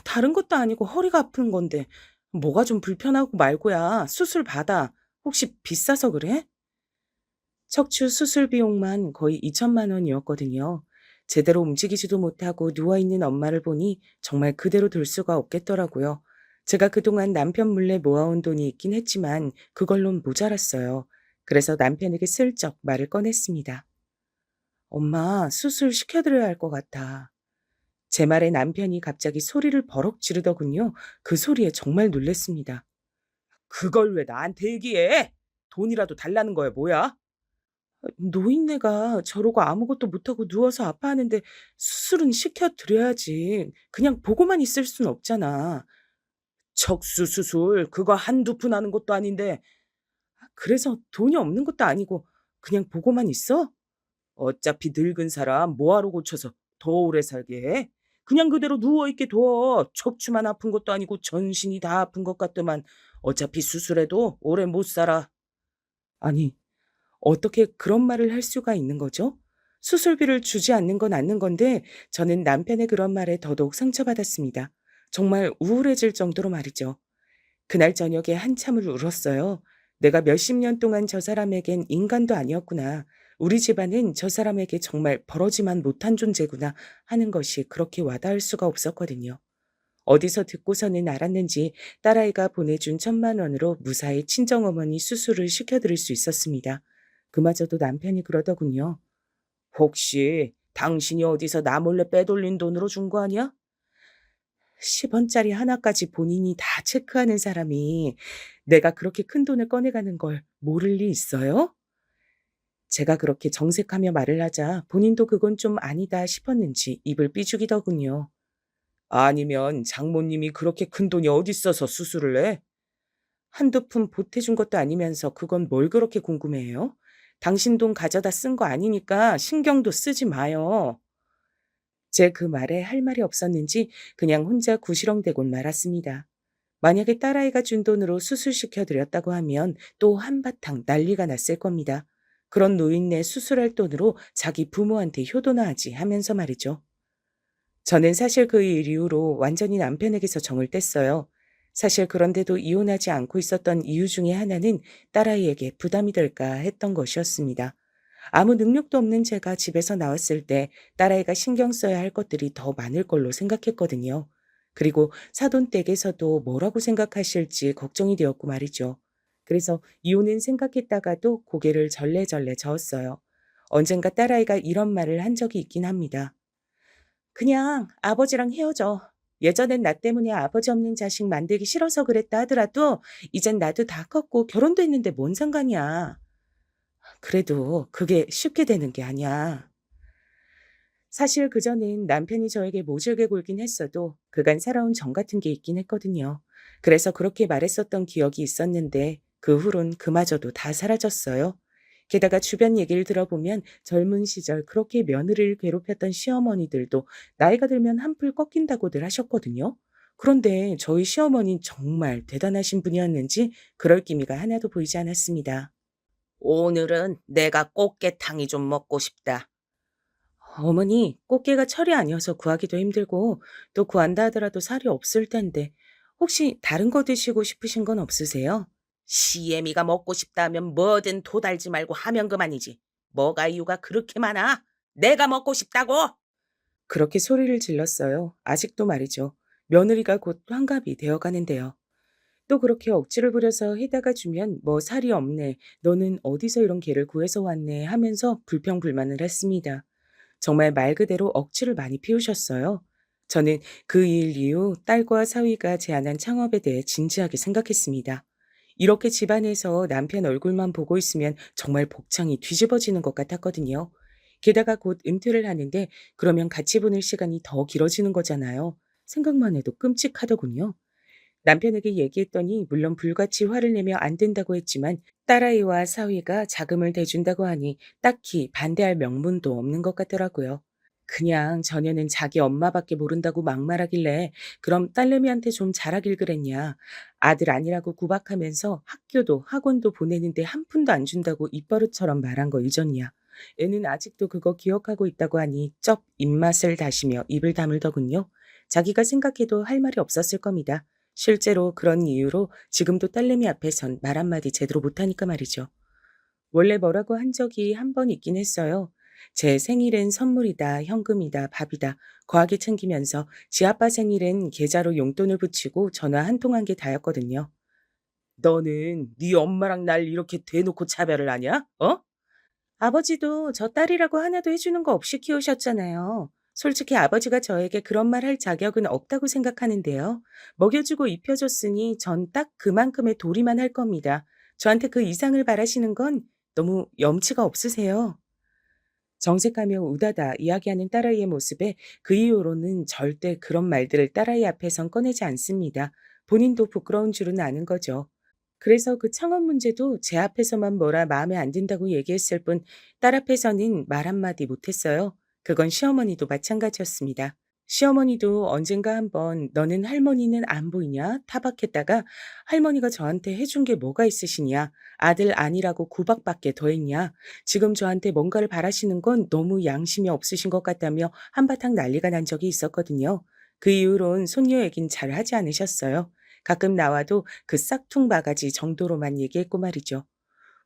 다른 것도 아니고 허리가 아픈 건데 뭐가 좀 불편하고 말고야. 수술 받아. 혹시 비싸서 그래? 척추 수술 비용만 거의 2천만 원이었거든요. 제대로 움직이지도 못하고 누워있는 엄마를 보니 정말 그대로 둘 수가 없겠더라고요. 제가 그동안 남편 몰래 모아온 돈이 있긴 했지만 그걸론 모자랐어요. 그래서 남편에게 슬쩍 말을 꺼냈습니다. 엄마, 수술 시켜드려야 할 것 같아. 제 말에 남편이 갑자기 소리를 버럭 지르더군요. 그 소리에 정말 놀랐습니다. 그걸 왜 나한테 얘기해? 돈이라도 달라는 거야, 뭐야? 노인네가 저러고 아무것도 못하고 누워서 아파하는데 수술은 시켜드려야지. 그냥 보고만 있을 순 없잖아. 척수 수술, 그거 한두 푼 하는 것도 아닌데. 그래서 돈이 없는 것도 아니고 그냥 보고만 있어? 어차피 늙은 사람 뭐하러 고쳐서 더 오래 살게 해? 그냥 그대로 누워있게 둬. 척추만 아픈 것도 아니고 전신이 다 아픈 것 같더만. 어차피 수술해도 오래 못 살아. 아니, 어떻게 그런 말을 할 수가 있는 거죠? 수술비를 주지 않는 건 않는 건데 저는 남편의 그런 말에 더더욱 상처받았습니다. 정말 우울해질 정도로 말이죠. 그날 저녁에 한참을 울었어요. 내가 몇십 년 동안 저 사람에겐 인간도 아니었구나. 우리 집안은 저 사람에게 정말 버러지만 못한 존재구나 하는 것이 그렇게 와닿을 수가 없었거든요. 어디서 듣고서는 알았는지 딸아이가 보내준 1,000만 원으로 무사히 친정어머니 수술을 시켜드릴 수 있었습니다. 그마저도 남편이 그러더군요. 혹시 당신이 어디서 나 몰래 빼돌린 돈으로 준 거 아니야? 10원짜리 하나까지 본인이 다 체크하는 사람이 내가 그렇게 큰 돈을 꺼내가는 걸 모를 리 있어요? 제가 그렇게 정색하며 말을 하자 본인도 그건 좀 아니다 싶었는지 입을 삐죽이더군요. 아니면 장모님이 그렇게 큰 돈이 어디 있어서 수술을 해? 한두 푼 보태준 것도 아니면서 그건 뭘 그렇게 궁금해해요? 당신 돈 가져다 쓴 거 아니니까 신경도 쓰지 마요. 제 그 말에 할 말이 없었는지 그냥 혼자 구시렁대곤 말았습니다. 만약에 딸아이가 준 돈으로 수술시켜 드렸다고 하면 또 한바탕 난리가 났을 겁니다. 그런 노인네 수술할 돈으로 자기 부모한테 효도나 하지 하면서 말이죠. 저는 사실 그 일 이후로 완전히 남편에게서 정을 뗐어요. 사실 그런데도 이혼하지 않고 있었던 이유 중에 하나는 딸아이에게 부담이 될까 했던 것이었습니다. 아무 능력도 없는 제가 집에서 나왔을 때 딸아이가 신경 써야 할 것들이 더 많을 걸로 생각했거든요. 그리고 사돈댁에서도 뭐라고 생각하실지 걱정이 되었고 말이죠. 그래서 이혼은 생각했다가도 고개를 절레절레 저었어요. 언젠가 딸아이가 이런 말을 한 적이 있긴 합니다. 그냥 아버지랑 헤어져. 예전엔 나 때문에 아버지 없는 자식 만들기 싫어서 그랬다 하더라도 이젠 나도 다 컸고 결혼도 했는데 뭔 상관이야. 그래도 그게 쉽게 되는 게 아니야. 사실 그전엔 남편이 저에게 모질게 굴긴 했어도 그간 살아온 정 같은 게 있긴 했거든요. 그래서 그렇게 말했었던 기억이 있었는데 그 후론 그마저도 다 사라졌어요. 게다가 주변 얘기를 들어보면 젊은 시절 그렇게 며느리를 괴롭혔던 시어머니들도 나이가 들면 한풀 꺾인다고들 하셨거든요. 그런데 저희 시어머니는 정말 대단하신 분이었는지 그럴 기미가 하나도 보이지 않았습니다. 오늘은 내가 꽃게탕이 좀 먹고 싶다. 어머니, 꽃게가 철이 아니어서 구하기도 힘들고 또 구한다 하더라도 살이 없을 텐데 혹시 다른 거 드시고 싶으신 건 없으세요? 시애미가 먹고 싶다 하면 뭐든 도달지 말고 하면 그만이지. 뭐가 이유가 그렇게 많아? 내가 먹고 싶다고! 그렇게 소리를 질렀어요. 아직도 말이죠. 며느리가 곧 환갑이 되어 가는데요. 또 그렇게 억지를 부려서 해다가 주면 뭐 살이 없네, 너는 어디서 이런 개를 구해서 왔네 하면서 불평불만을 했습니다. 정말 말 그대로 억지를 많이 피우셨어요. 저는 그 일 이후 딸과 사위가 제안한 창업에 대해 진지하게 생각했습니다. 이렇게 집안에서 남편 얼굴만 보고 있으면 정말 복창이 뒤집어지는 것 같았거든요. 게다가 곧 은퇴를 하는데 그러면 같이 보낼 시간이 더 길어지는 거잖아요. 생각만 해도 끔찍하더군요. 남편에게 얘기했더니 물론 불같이 화를 내며 안 된다고 했지만 딸아이와 사위가 자금을 대준다고 하니 딱히 반대할 명분도 없는 것 같더라고요. 그냥 자녀는 자기 엄마밖에 모른다고 막말하길래 그럼 딸내미한테 좀 잘하길 그랬냐. 아들 아니라고 구박하면서 학교도 학원도 보내는데 한 푼도 안 준다고 입버릇처럼 말한 거 잊었냐. 애는 아직도 그거 기억하고 있다고 하니 쩝 입맛을 다시며 입을 다물더군요. 자기가 생각해도 할 말이 없었을 겁니다. 실제로 그런 이유로 지금도 딸내미 앞에선 말 한마디 제대로 못하니까 말이죠. 원래 뭐라고 한 적이 한 번 있긴 했어요. 제 생일엔 선물이다, 현금이다, 밥이다 거하게 챙기면서 지 아빠 생일엔 계좌로 용돈을 붙이고 전화 한 통 한 게 다였거든요. 너는 네 엄마랑 날 이렇게 대놓고 차별을 하냐? 어? 아버지도 저 딸이라고 하나도 해주는 거 없이 키우셨잖아요. 솔직히 아버지가 저에게 그런 말 할 자격은 없다고 생각하는데요. 먹여주고 입혀줬으니 전 딱 그만큼의 도리만 할 겁니다. 저한테 그 이상을 바라시는 건 너무 염치가 없으세요. 정색하며 우다다 이야기하는 딸아이의 모습에 그 이후로는 절대 그런 말들을 딸아이 앞에선 꺼내지 않습니다. 본인도 부끄러운 줄은 아는 거죠. 그래서 그 창업 문제도 제 앞에서만 뭐라 마음에 안 든다고 얘기했을 뿐 딸 앞에서는 말 한마디 못했어요. 그건 시어머니도 마찬가지였습니다. 시어머니도 언젠가 한번 너는 할머니는 안 보이냐 타박했다가 할머니가 저한테 해준 게 뭐가 있으시냐 아들 아니라고 구박받게 더했냐 지금 저한테 뭔가를 바라시는 건 너무 양심이 없으신 것 같다며 한바탕 난리가 난 적이 있었거든요. 그 이후론 손녀 얘긴 잘 하지 않으셨어요. 가끔 나와도 그 싹퉁 바가지 정도로만 얘기했고 말이죠.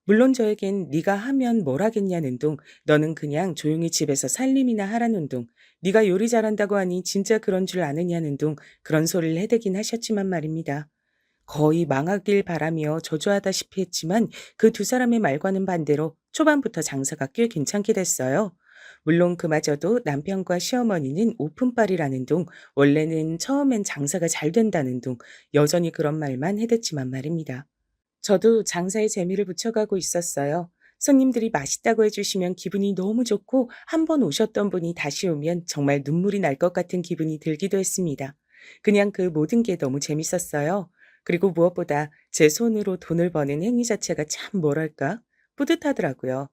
물론 저에겐 네가 하면 뭘 하겠냐는 둥, 너는 그냥 조용히 집에서 살림이나 하라는 둥, 네가 요리 잘한다고 하니 진짜 그런 줄 아느냐는 둥 그런 소리를 해대긴 하셨지만 말입니다. 거의 망하길 바라며 저주하다시피 했지만 그 두 사람의 말과는 반대로 초반부터 장사가 꽤 괜찮게 됐어요. 물론 그마저도 남편과 시어머니는 오픈빨이라는 둥, 원래는 처음엔 장사가 잘 된다는 둥, 여전히 그런 말만 해댔지만 말입니다. 저도 장사에 재미를 붙여가고 있었어요. 손님들이 맛있다고 해주시면 기분이 너무 좋고 한 번 오셨던 분이 다시 오면 정말 눈물이 날 것 같은 기분이 들기도 했습니다. 그냥 그 모든 게 너무 재밌었어요. 그리고 무엇보다 제 손으로 돈을 버는 행위 자체가 참 뭐랄까 뿌듯하더라고요.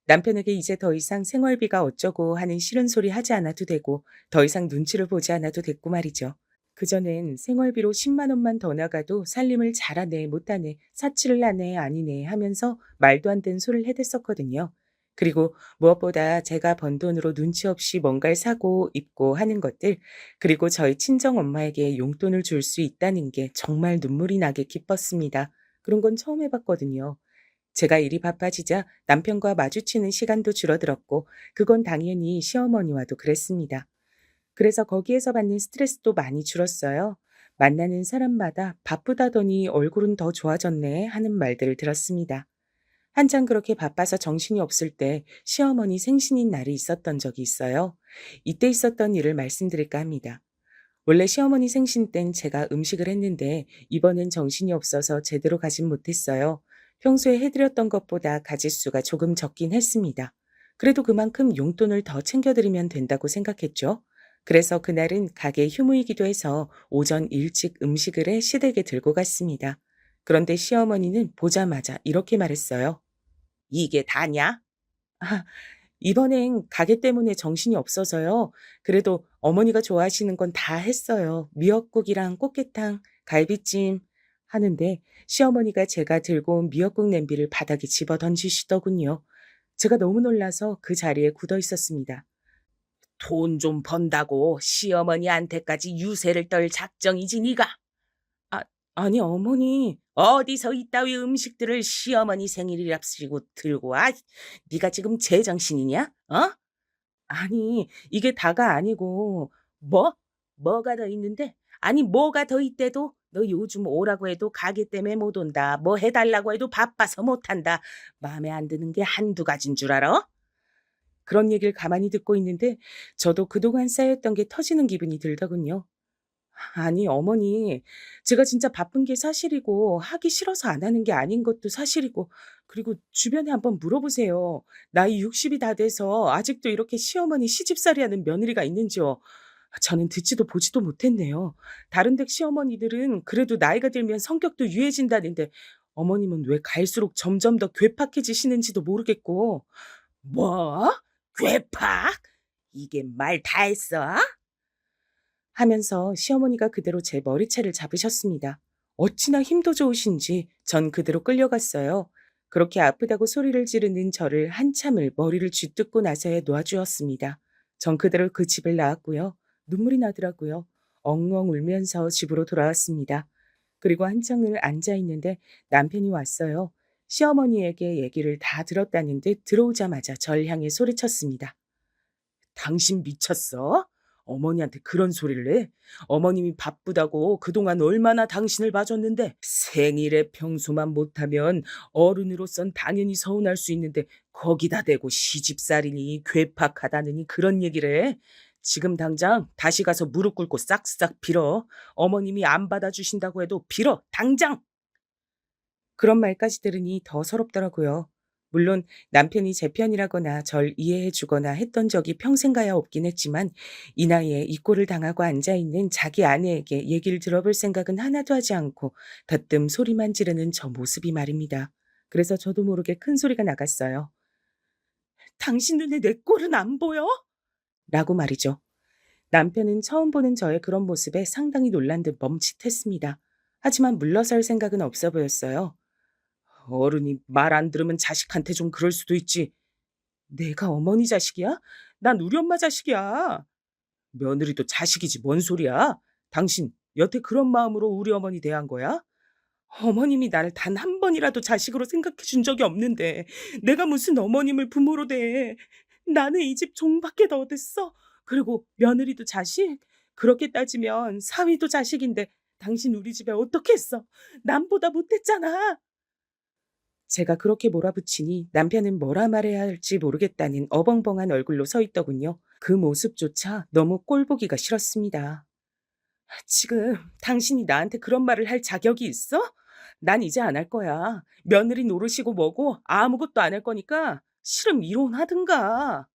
남편에게 이제 더 이상 생활비가 어쩌고 하는 싫은 소리 하지 않아도 되고 더 이상 눈치를 보지 않아도 됐고 말이죠. 그전엔 생활비로 10만 원만 더 나가도 살림을 잘하네 못하네 사치를 하네 아니네 하면서 말도 안 되는 소리를 해댔었거든요. 그리고 무엇보다 제가 번 돈으로 눈치 없이 뭔가를 사고 입고 하는 것들 그리고 저희 친정 엄마에게 용돈을 줄 수 있다는 게 정말 눈물이 나게 기뻤습니다. 그런 건 처음 해봤거든요. 제가 일이 바빠지자 남편과 마주치는 시간도 줄어들었고 그건 당연히 시어머니와도 그랬습니다. 그래서 거기에서 받는 스트레스도 많이 줄었어요. 만나는 사람마다 바쁘다더니 얼굴은 더 좋아졌네 하는 말들을 들었습니다. 한창 그렇게 바빠서 정신이 없을 때 시어머니 생신인 날이 있었던 적이 있어요. 이때 있었던 일을 말씀드릴까 합니다. 원래 시어머니 생신 땐 제가 음식을 했는데 이번엔 정신이 없어서 제대로 가진 못했어요. 평소에 해드렸던 것보다 가짓수가 조금 적긴 했습니다. 그래도 그만큼 용돈을 더 챙겨드리면 된다고 생각했죠. 그래서 그날은 가게 휴무이기도 해서 오전 일찍 음식을 해 시댁에 들고 갔습니다. 그런데 시어머니는 보자마자 이렇게 말했어요. 이게 다냐? 아, 이번엔 가게 때문에 정신이 없어서요. 그래도 어머니가 좋아하시는 건 다 했어요. 미역국이랑 꽃게탕, 갈비찜 하는데 시어머니가 제가 들고 온 미역국 냄비를 바닥에 집어 던지시더군요. 제가 너무 놀라서 그 자리에 굳어 있었습니다. 돈 좀 번다고 시어머니한테까지 유세를 떨 작정이지 네가? 아, 아니 어머니 어디서 이따위 음식들을 시어머니 생일이랍시고 들고 와? 네가 지금 제정신이냐? 어? 아니 이게 다가 아니고 뭐? 뭐가 더 있는데? 아니 뭐가 더 있대도 너 요즘 오라고 해도 가게 때문에 못 온다. 뭐 해달라고 해도 바빠서 못 한다. 마음에 안 드는 게 한두 가지인 줄 알아? 그런 얘기를 가만히 듣고 있는데 저도 그동안 쌓였던 게 터지는 기분이 들더군요. 아니 어머니, 제가 진짜 바쁜 게 사실이고 하기 싫어서 안 하는 게 아닌 것도 사실이고, 그리고 주변에 한번 물어보세요. 나이 60이 다 돼서 아직도 이렇게 시어머니 시집살이 하는 며느리가 있는지요. 저는 듣지도 보지도 못했네요. 다른 댁 시어머니들은 그래도 나이가 들면 성격도 유해진다는데 어머님은 왜 갈수록 점점 더 괴팍해지시는지도 모르겠고. 뭐? 괴팍? 이게 말 다 했어? 하면서 시어머니가 그대로 제 머리채를 잡으셨습니다. 어찌나 힘도 좋으신지 전 그대로 끌려갔어요. 그렇게 아프다고 소리를 지르는 저를 한참을 머리를 쥐뜯고 나서야 놓아주었습니다. 전 그대로 그 집을 나왔고요. 눈물이 나더라고요. 엉엉 울면서 집으로 돌아왔습니다. 그리고 한참을 앉아 있는데 남편이 왔어요. 시어머니에게 얘기를 다 들었다는 듯 들어오자마자 절 향해 소리쳤습니다. 당신 미쳤어? 어머니한테 그런 소리를 해? 어머님이 바쁘다고 그동안 얼마나 당신을 봐줬는데 생일에 평소만 못하면 어른으로선 당연히 서운할 수 있는데 거기다 대고 시집살이니 괴팍하다느니 그런 얘기를 해? 지금 당장 다시 가서 무릎 꿇고 싹싹 빌어. 어머님이 안 받아주신다고 해도 빌어. 당장! 그런 말까지 들으니 더 서럽더라고요. 물론 남편이 제 편이라거나 절 이해해 주거나 했던 적이 평생가야 없긴 했지만 이 나이에 이 꼴을 당하고 앉아있는 자기 아내에게 얘기를 들어볼 생각은 하나도 하지 않고 대뜸 소리만 지르는 저 모습이 말입니다. 그래서 저도 모르게 큰 소리가 나갔어요. 당신 눈에 내 꼴은 안 보여? 라고 말이죠. 남편은 처음 보는 저의 그런 모습에 상당히 놀란 듯 멈칫했습니다. 하지만 물러설 생각은 없어 보였어요. 어른이 말 안 들으면 자식한테 좀 그럴 수도 있지. 내가 어머니 자식이야? 난 우리 엄마 자식이야. 며느리도 자식이지 뭔 소리야? 당신 여태 그런 마음으로 우리 어머니 대한 거야? 어머님이 나를 단 한 번이라도 자식으로 생각해 준 적이 없는데 내가 무슨 어머님을 부모로 대해. 나는 이 집 종밖에 더 어딨어. 그리고 며느리도 자식? 그렇게 따지면 사위도 자식인데 당신 우리 집에 어떻게 했어? 남보다 못했잖아. 제가 그렇게 몰아붙이니 남편은 뭐라 말해야 할지 모르겠다는 어벙벙한 얼굴로 서 있더군요. 그 모습조차 너무 꼴보기가 싫었습니다. 지금 당신이 나한테 그런 말을 할 자격이 있어? 난 이제 안 할 거야. 며느리 노릇이고 뭐고 아무것도 안 할 거니까 싫으면 이혼하든가.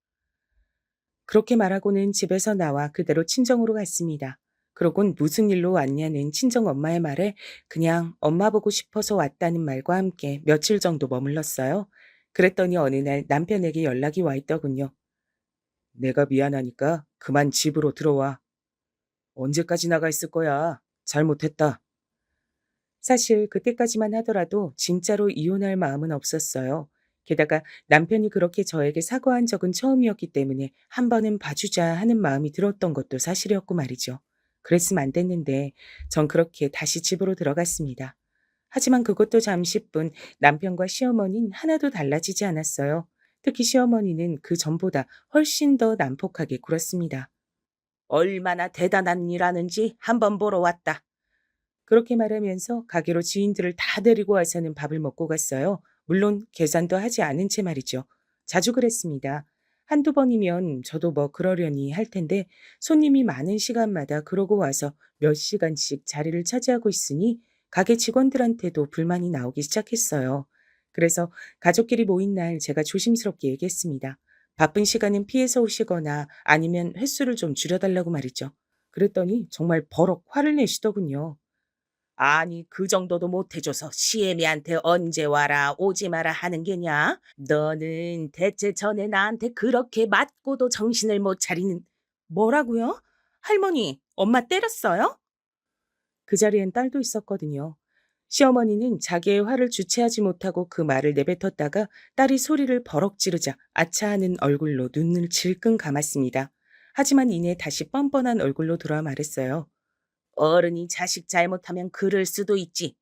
그렇게 말하고는 집에서 나와 그대로 친정으로 갔습니다. 그러곤 무슨 일로 왔냐는 친정 엄마의 말에 그냥 엄마 보고 싶어서 왔다는 말과 함께 며칠 정도 머물렀어요. 그랬더니 어느 날 남편에게 연락이 와 있더군요. 내가 미안하니까 그만 집으로 들어와. 언제까지 나가 있을 거야. 잘못했다. 사실 그때까지만 하더라도 진짜로 이혼할 마음은 없었어요. 게다가 남편이 그렇게 저에게 사과한 적은 처음이었기 때문에 한 번은 봐주자 하는 마음이 들었던 것도 사실이었고 말이죠. 그랬으면 안 됐는데 전 그렇게 다시 집으로 들어갔습니다. 하지만 그것도 잠시뿐 남편과 시어머니는 하나도 달라지지 않았어요. 특히 시어머니는 그 전보다 훨씬 더 난폭하게 굴었습니다. 얼마나 대단한 일 하는지 한번 보러 왔다. 그렇게 말하면서 가게로 지인들을 다 데리고 와서는 밥을 먹고 갔어요. 물론 계산도 하지 않은 채 말이죠. 자주 그랬습니다. 한두 번이면 저도 뭐 그러려니 할 텐데 손님이 많은 시간마다 그러고 와서 몇 시간씩 자리를 차지하고 있으니 가게 직원들한테도 불만이 나오기 시작했어요. 그래서 가족끼리 모인 날 제가 조심스럽게 얘기했습니다. 바쁜 시간은 피해서 오시거나 아니면 횟수를 좀 줄여달라고 말이죠. 그랬더니 정말 버럭 화를 내시더군요. 아니 그 정도도 못 해줘서 시애미한테 언제 와라 오지 마라 하는 게냐? 너는 대체 전에 나한테 그렇게 맞고도 정신을 못 차리는. 뭐라고요? 할머니, 엄마 때렸어요? 그 자리엔 딸도 있었거든요. 시어머니는 자기의 화를 주체하지 못하고 그 말을 내뱉었다가 딸이 소리를 버럭 지르자 아차하는 얼굴로 눈을 질끈 감았습니다. 하지만 이내 다시 뻔뻔한 얼굴로 돌아 말했어요. 어른이 자식 잘못하면 그럴 수도 있지.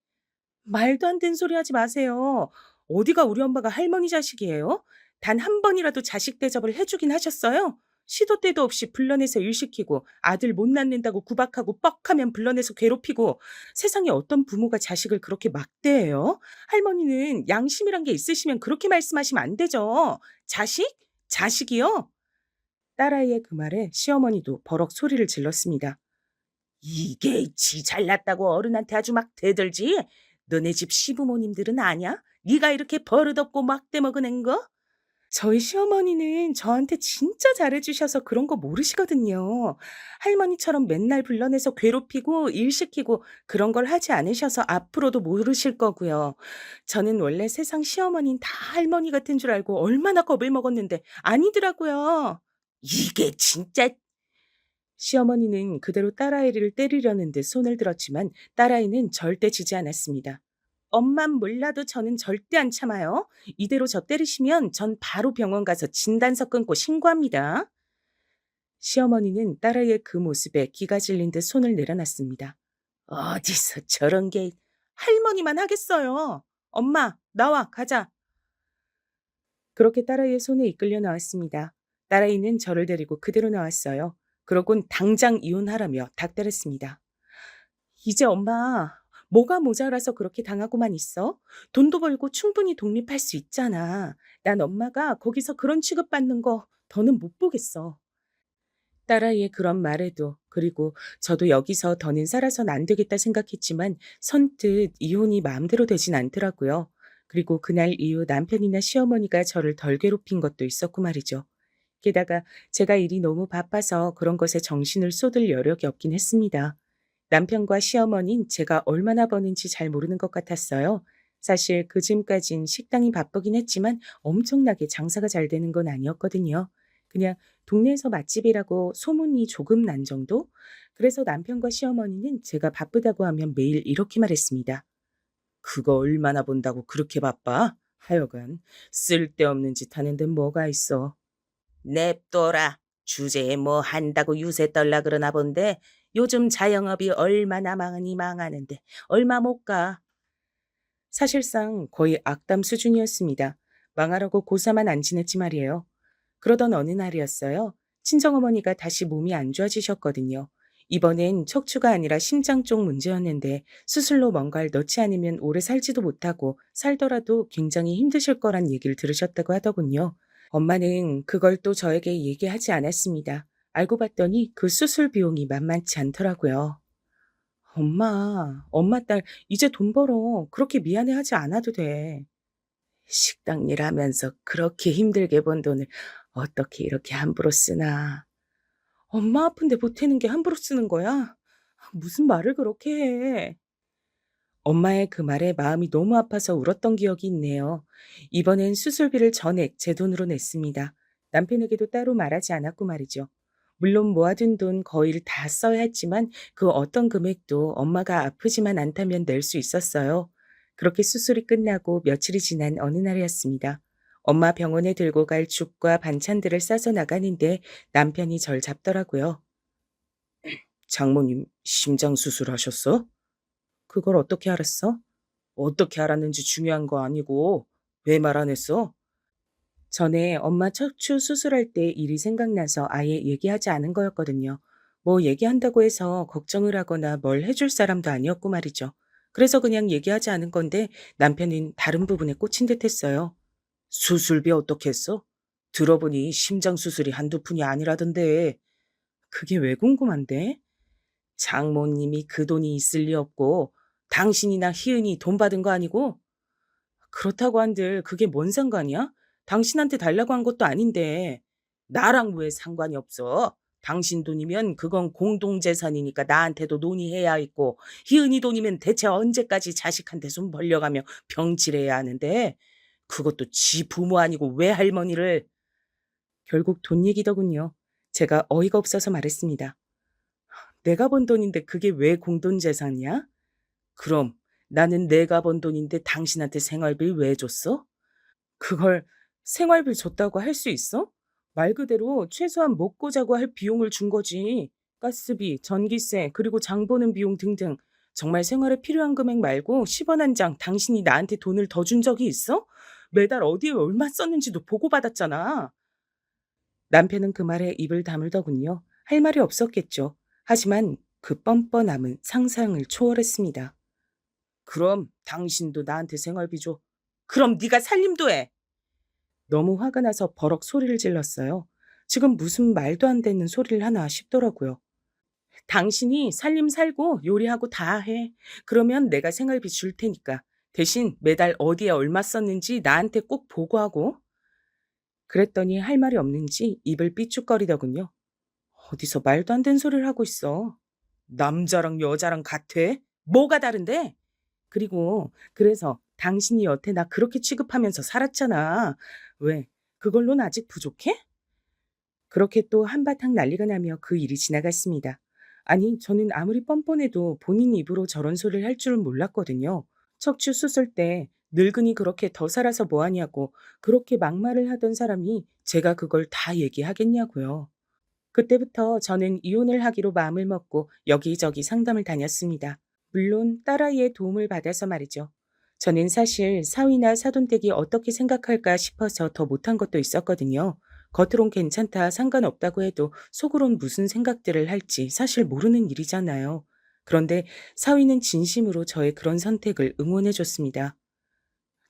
말도 안 되는 소리 하지 마세요. 어디가 우리 엄마가 할머니 자식이에요? 단 한 번이라도 자식 대접을 해주긴 하셨어요? 시도 때도 없이 불러내서 일시키고 아들 못 낳는다고 구박하고 뻑하면 불러내서 괴롭히고 세상에 어떤 부모가 자식을 그렇게 막대해요? 할머니는 양심이란 게 있으시면 그렇게 말씀하시면 안 되죠. 자식? 자식이요? 딸아이의 그 말에 시어머니도 버럭 소리를 질렀습니다. 이게 지 잘났다고 어른한테 아주 막 대들지? 너네 집 시부모님들은 아냐? 네가 이렇게 버릇없고 막대 먹은 거? 저희 시어머니는 저한테 진짜 잘해주셔서 그런 거 모르시거든요. 할머니처럼 맨날 불러내서 괴롭히고 일 시키고 그런 걸 하지 않으셔서 앞으로도 모르실 거고요. 저는 원래 세상 시어머니는 다 할머니 같은 줄 알고 얼마나 겁을 먹었는데 아니더라고요. 이게 진짜. 시어머니는 그대로 딸아이를 때리려는 듯 손을 들었지만 딸아이는 절대 지지 않았습니다. 엄만 몰라도 저는 절대 안 참아요. 이대로 저 때리시면 전 바로 병원 가서 진단서 끊고 신고합니다. 시어머니는 딸아이의 그 모습에 기가 질린 듯 손을 내려놨습니다. 어디서 저런 게 할머니만 하겠어요. 엄마, 나와, 가자. 그렇게 딸아이의 손에 이끌려 나왔습니다. 딸아이는 저를 데리고 그대로 나왔어요. 그러곤 당장 이혼하라며 닥달했습니다. 이제 엄마, 뭐가 모자라서 그렇게 당하고만 있어? 돈도 벌고 충분히 독립할 수 있잖아. 난 엄마가 거기서 그런 취급받는 거 더는 못 보겠어. 딸아이의 그런 말에도 그리고 저도 여기서 더는 살아선 안 되겠다 생각했지만 선뜻 이혼이 마음대로 되진 않더라고요. 그리고 그날 이후 남편이나 시어머니가 저를 덜 괴롭힌 것도 있었고 말이죠. 게다가 제가 일이 너무 바빠서 그런 것에 정신을 쏟을 여력이 없긴 했습니다. 남편과 시어머니는 제가 얼마나 버는지 잘 모르는 것 같았어요. 사실 그쯤까진 식당이 바쁘긴 했지만 엄청나게 장사가 잘 되는 건 아니었거든요. 그냥 동네에서 맛집이라고 소문이 조금 난 정도? 그래서 남편과 시어머니는 제가 바쁘다고 하면 매일 이렇게 말했습니다. 그거 얼마나 본다고 그렇게 바빠? 하여간 쓸데없는 짓 하는 데 뭐가 있어. 냅둬라. 주제에 뭐 한다고 유세 떨라 그러나 본데 요즘 자영업이 얼마나 망하니 망하는데 얼마 못 가. 사실상 거의 악담 수준이었습니다. 망하라고 고사만 안 지냈지 말이에요. 그러던 어느 날이었어요. 친정어머니가 다시 몸이 안 좋아지셨거든요. 이번엔 척추가 아니라 심장 쪽 문제였는데 수술로 뭔가를 넣지 않으면 오래 살지도 못하고 살더라도 굉장히 힘드실 거란 얘기를 들으셨다고 하더군요. 엄마는 그걸 또 저에게 얘기하지 않았습니다. 알고 봤더니 그 수술 비용이 만만치 않더라고요. 엄마 딸 이제 돈 벌어. 그렇게 미안해하지 않아도 돼. 식당 일 하면서 그렇게 힘들게 번 돈을 어떻게 이렇게 함부로 쓰나. 엄마 아픈데 보태는 게 함부로 쓰는 거야? 무슨 말을 그렇게 해. 엄마의 그 말에 마음이 너무 아파서 울었던 기억이 있네요. 이번엔 수술비를 전액 제 돈으로 냈습니다. 남편에게도 따로 말하지 않았고 말이죠. 물론 모아둔 돈 거의를 다 써야 했지만 그 어떤 금액도 엄마가 아프지만 않다면 낼 수 있었어요. 그렇게 수술이 끝나고 며칠이 지난 어느 날이었습니다. 엄마 병원에 들고 갈 죽과 반찬들을 싸서 나가는데 남편이 절 잡더라고요. 장모님 심장 수술하셨어? 그걸 어떻게 알았어? 어떻게 알았는지 중요한 거 아니고 왜 말 안 했어? 전에 엄마 척추 수술할 때 일이 생각나서 아예 얘기하지 않은 거였거든요. 뭐 얘기한다고 해서 걱정을 하거나 뭘 해줄 사람도 아니었고 말이죠. 그래서 그냥 얘기하지 않은 건데 남편은 다른 부분에 꽂힌 듯 했어요. 수술비 어떻게 했어? 들어보니 심장 수술이 한두 푼이 아니라던데. 그게 왜 궁금한데? 장모님이 그 돈이 있을 리 없고 당신이나 희은이 돈 받은 거 아니고? 그렇다고 한들 그게 뭔 상관이야? 당신한테 달라고 한 것도 아닌데. 나랑 왜 상관이 없어? 당신 돈이면 그건 공동재산이니까 나한테도 논의해야 있고 희은이 돈이면 대체 언제까지 자식한테 손 벌려가며 병치래야 하는데 그것도 지 부모 아니고 왜 할머니를. 결국 돈 얘기더군요. 제가 어이가 없어서 말했습니다. 내가 번 돈인데 그게 왜 공동재산이야? 그럼 나는 내가 번 돈인데 당신한테 생활비 왜 줬어? 그걸 생활비 줬다고 할 수 있어? 말 그대로 최소한 먹고 자고 할 비용을 준 거지. 가스비, 전기세, 그리고 장 보는 비용 등등. 정말 생활에 필요한 금액 말고 10원 한 장 당신이 나한테 돈을 더 준 적이 있어? 매달 어디에 얼마 썼는지도 보고받았잖아. 남편은 그 말에 입을 다물더군요. 할 말이 없었겠죠. 하지만 그 뻔뻔함은 상상을 초월했습니다. 그럼 당신도 나한테 생활비 줘. 그럼 네가 살림도 해. 너무 화가 나서 버럭 소리를 질렀어요. 지금 무슨 말도 안 되는 소리를 하나 싶더라고요. 당신이 살림 살고 요리하고 다 해. 그러면 내가 생활비 줄 테니까. 대신 매달 어디에 얼마 썼는지 나한테 꼭 보고하고. 그랬더니 할 말이 없는지 입을 삐죽거리더군요. 어디서 말도 안 되는 소리를 하고 있어. 남자랑 여자랑 같아? 뭐가 다른데? 그리고 그래서 당신이 여태 나 그렇게 취급하면서 살았잖아. 왜? 그걸로는 아직 부족해? 그렇게 또 한바탕 난리가 나며 그 일이 지나갔습니다. 아니, 저는 아무리 뻔뻔해도 본인 입으로 저런 소리를 할 줄은 몰랐거든요. 척추 수술 때 늙은이 그렇게 더 살아서 뭐하냐고 그렇게 막말을 하던 사람이 제가 그걸 다 얘기하겠냐고요. 그때부터 저는 이혼을 하기로 마음을 먹고 여기저기 상담을 다녔습니다. 물론 딸아이의 도움을 받아서 말이죠. 저는 사실 사위나 사돈댁이 어떻게 생각할까 싶어서 더 못한 것도 있었거든요. 겉으론 괜찮다, 상관없다고 해도 속으론 무슨 생각들을 할지 사실 모르는 일이잖아요. 그런데 사위는 진심으로 저의 그런 선택을 응원해줬습니다.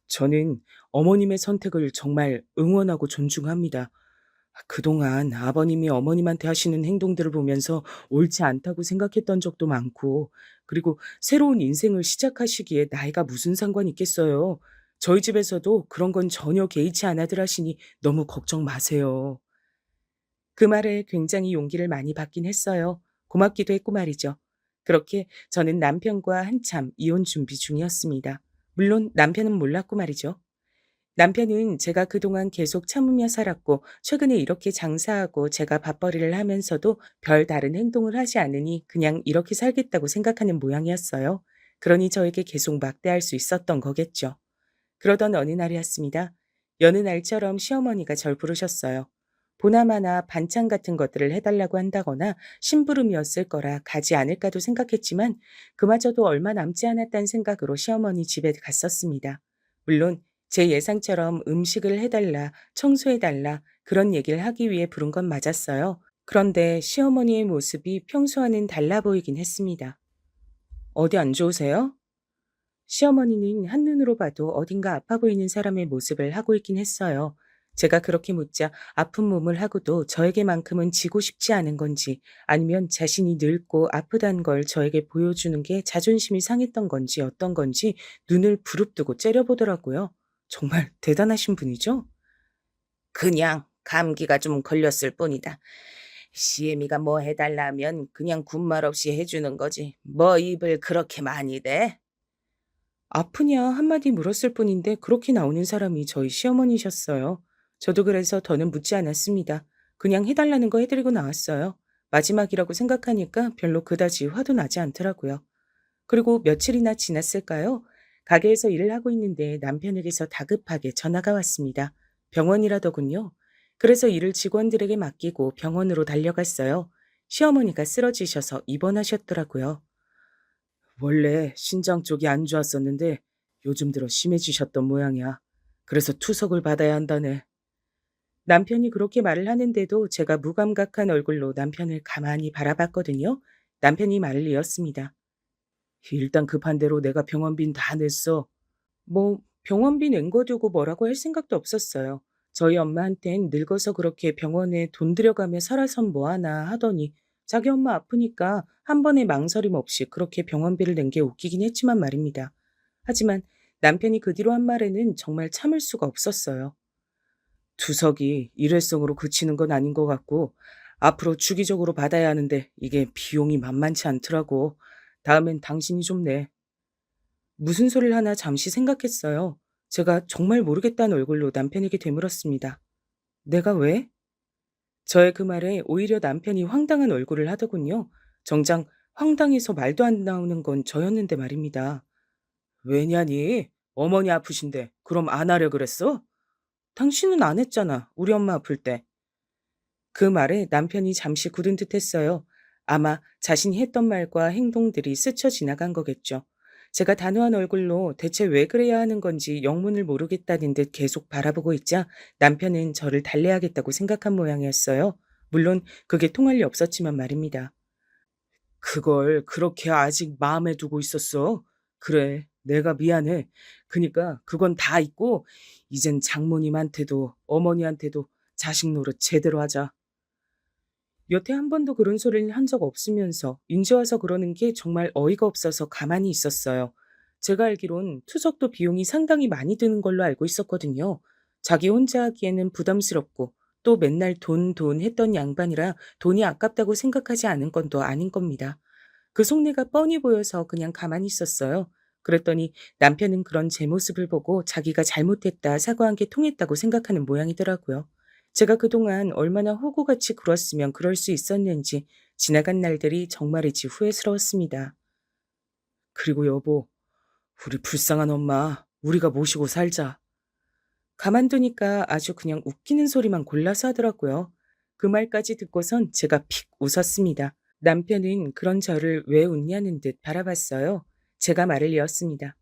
저는 어머님의 선택을 정말 응원하고 존중합니다. 그동안 아버님이 어머님한테 하시는 행동들을 보면서 옳지 않다고 생각했던 적도 많고, 그리고 새로운 인생을 시작하시기에 나이가 무슨 상관이 있겠어요. 저희 집에서도 그런 건 전혀 개의치 않아들 하시니 너무 걱정 마세요. 그 말에 굉장히 용기를 많이 받긴 했어요. 고맙기도 했고 말이죠. 그렇게 저는 남편과 한참 이혼 준비 중이었습니다. 물론 남편은 몰랐고 말이죠. 남편은 제가 그동안 계속 참으며 살았고 최근에 이렇게 장사하고 제가 밥벌이를 하면서도 별 다른 행동을 하지 않으니 그냥 이렇게 살겠다고 생각하는 모양이었어요. 그러니 저에게 계속 막대할 수 있었던 거겠죠. 그러던 어느 날이었습니다. 여느 날처럼 시어머니가 절 부르셨어요. 보나마나 반찬 같은 것들을 해달라고 한다거나 심부름이었을 거라 가지 않을까도 생각했지만 그마저도 얼마 남지 않았다는 생각으로 시어머니 집에 갔었습니다. 물론 제 예상처럼 음식을 해달라, 청소해달라 그런 얘기를 하기 위해 부른 건 맞았어요. 그런데 시어머니의 모습이 평소와는 달라 보이긴 했습니다. 어디 안 좋으세요? 시어머니는 한눈으로 봐도 어딘가 아파 보이는 사람의 모습을 하고 있긴 했어요. 제가 그렇게 묻자 아픈 몸을 하고도 저에게만큼은 지고 싶지 않은 건지 아니면 자신이 늙고 아프다는 걸 저에게 보여주는 게 자존심이 상했던 건지 어떤 건지 눈을 부릅뜨고 째려보더라고요. 정말 대단하신 분이죠? 그냥 감기가 좀 걸렸을 뿐이다. 시애미가 뭐 해달라 하면 그냥 군말 없이 해주는 거지. 뭐 입을 그렇게 많이 대? 아프냐 한마디 물었을 뿐인데 그렇게 나오는 사람이 저희 시어머니셨어요. 저도 그래서 더는 묻지 않았습니다. 그냥 해달라는 거 해드리고 나왔어요. 마지막이라고 생각하니까 별로 그다지 화도 나지 않더라고요. 그리고 며칠이나 지났을까요? 가게에서 일을 하고 있는데 남편에게서 다급하게 전화가 왔습니다. 병원이라더군요. 그래서 일을 직원들에게 맡기고 병원으로 달려갔어요. 시어머니가 쓰러지셔서 입원하셨더라고요. 원래 신장 쪽이 안 좋았었는데 요즘 들어 심해지셨던 모양이야. 그래서 투석을 받아야 한다네. 남편이 그렇게 말을 하는데도 제가 무감각한 얼굴로 남편을 가만히 바라봤거든요. 남편이 말을 이었습니다. 일단 급한 대로 내가 병원비는 다 냈어. 뭐 병원비 낸 거 두고 뭐라고 할 생각도 없었어요. 저희 엄마한텐 늙어서 그렇게 병원에 돈 들여가며 살아선 뭐하나 하더니 자기 엄마 아프니까 한 번의 망설임 없이 그렇게 병원비를 낸 게 웃기긴 했지만 말입니다. 하지만 남편이 그 뒤로 한 말에는 정말 참을 수가 없었어요. 투석이 일회성으로 그치는 건 아닌 것 같고 앞으로 주기적으로 받아야 하는데 이게 비용이 만만치 않더라고. 다음엔 당신이 좀 내. 무슨 소리를 하나 잠시 생각했어요. 제가 정말 모르겠다는 얼굴로 남편에게 되물었습니다. 내가 왜? 저의 그 말에 오히려 남편이 황당한 얼굴을 하더군요. 정작 황당해서 말도 안 나오는 건 저였는데 말입니다. 왜냐니? 어머니 아프신데 그럼 안 하려 그랬어? 당신은 안 했잖아. 우리 엄마 아플 때. 그 말에 남편이 잠시 굳은 듯했어요. 아마 자신이 했던 말과 행동들이 스쳐 지나간 거겠죠. 제가 단호한 얼굴로 대체 왜 그래야 하는 건지 영문을 모르겠다는 듯 계속 바라보고 있자 남편은 저를 달래야겠다고 생각한 모양이었어요. 물론 그게 통할 리 없었지만 말입니다. 그걸 그렇게 아직 마음에 두고 있었어? 그래, 내가 미안해. 그니까 그건 다 있고 이젠 장모님한테도 어머니한테도 자식 노릇 제대로 하자. 여태 한 번도 그런 소리를 한 적 없으면서 인제 와서 그러는 게 정말 어이가 없어서 가만히 있었어요. 제가 알기론 투석도 비용이 상당히 많이 드는 걸로 알고 있었거든요. 자기 혼자 하기에는 부담스럽고 또 맨날 돈, 돈 했던 양반이라 돈이 아깝다고 생각하지 않은 건 또 아닌 겁니다. 그 속내가 뻔히 보여서 그냥 가만히 있었어요. 그랬더니 남편은 그런 제 모습을 보고 자기가 잘못했다 사과한 게 통했다고 생각하는 모양이더라고요. 제가 그동안 얼마나 호구같이 굴었으면 그럴 수 있었는지 지나간 날들이 정말이지 후회스러웠습니다. 그리고 여보, 우리 불쌍한 엄마, 우리가 모시고 살자. 가만두니까 아주 그냥 웃기는 소리만 골라서 하더라고요. 그 말까지 듣고선 제가 픽 웃었습니다. 남편은 그런 저를 왜 웃냐는 듯 바라봤어요. 제가 말을 이었습니다.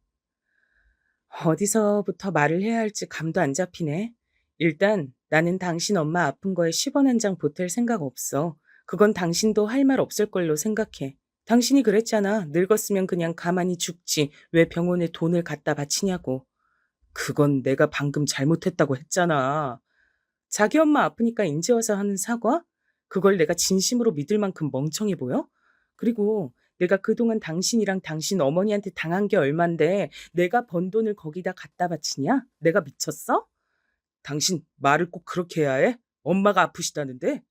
어디서부터 말을 해야 할지 감도 안 잡히네. 일단 나는 당신 엄마 아픈 거에 10원 한 장 보탤 생각 없어. 그건 당신도 할 말 없을 걸로 생각해. 당신이 그랬잖아. 늙었으면 그냥 가만히 죽지. 왜 병원에 돈을 갖다 바치냐고. 그건 내가 방금 잘못했다고 했잖아. 자기 엄마 아프니까 인제 와서 하는 사과? 그걸 내가 진심으로 믿을 만큼 멍청해 보여? 그리고 내가 그동안 당신이랑 당신 어머니한테 당한 게 얼만데 내가 번 돈을 거기다 갖다 바치냐? 내가 미쳤어? 당신 말을 꼭 그렇게 해야 해? 엄마가 아프시다는데?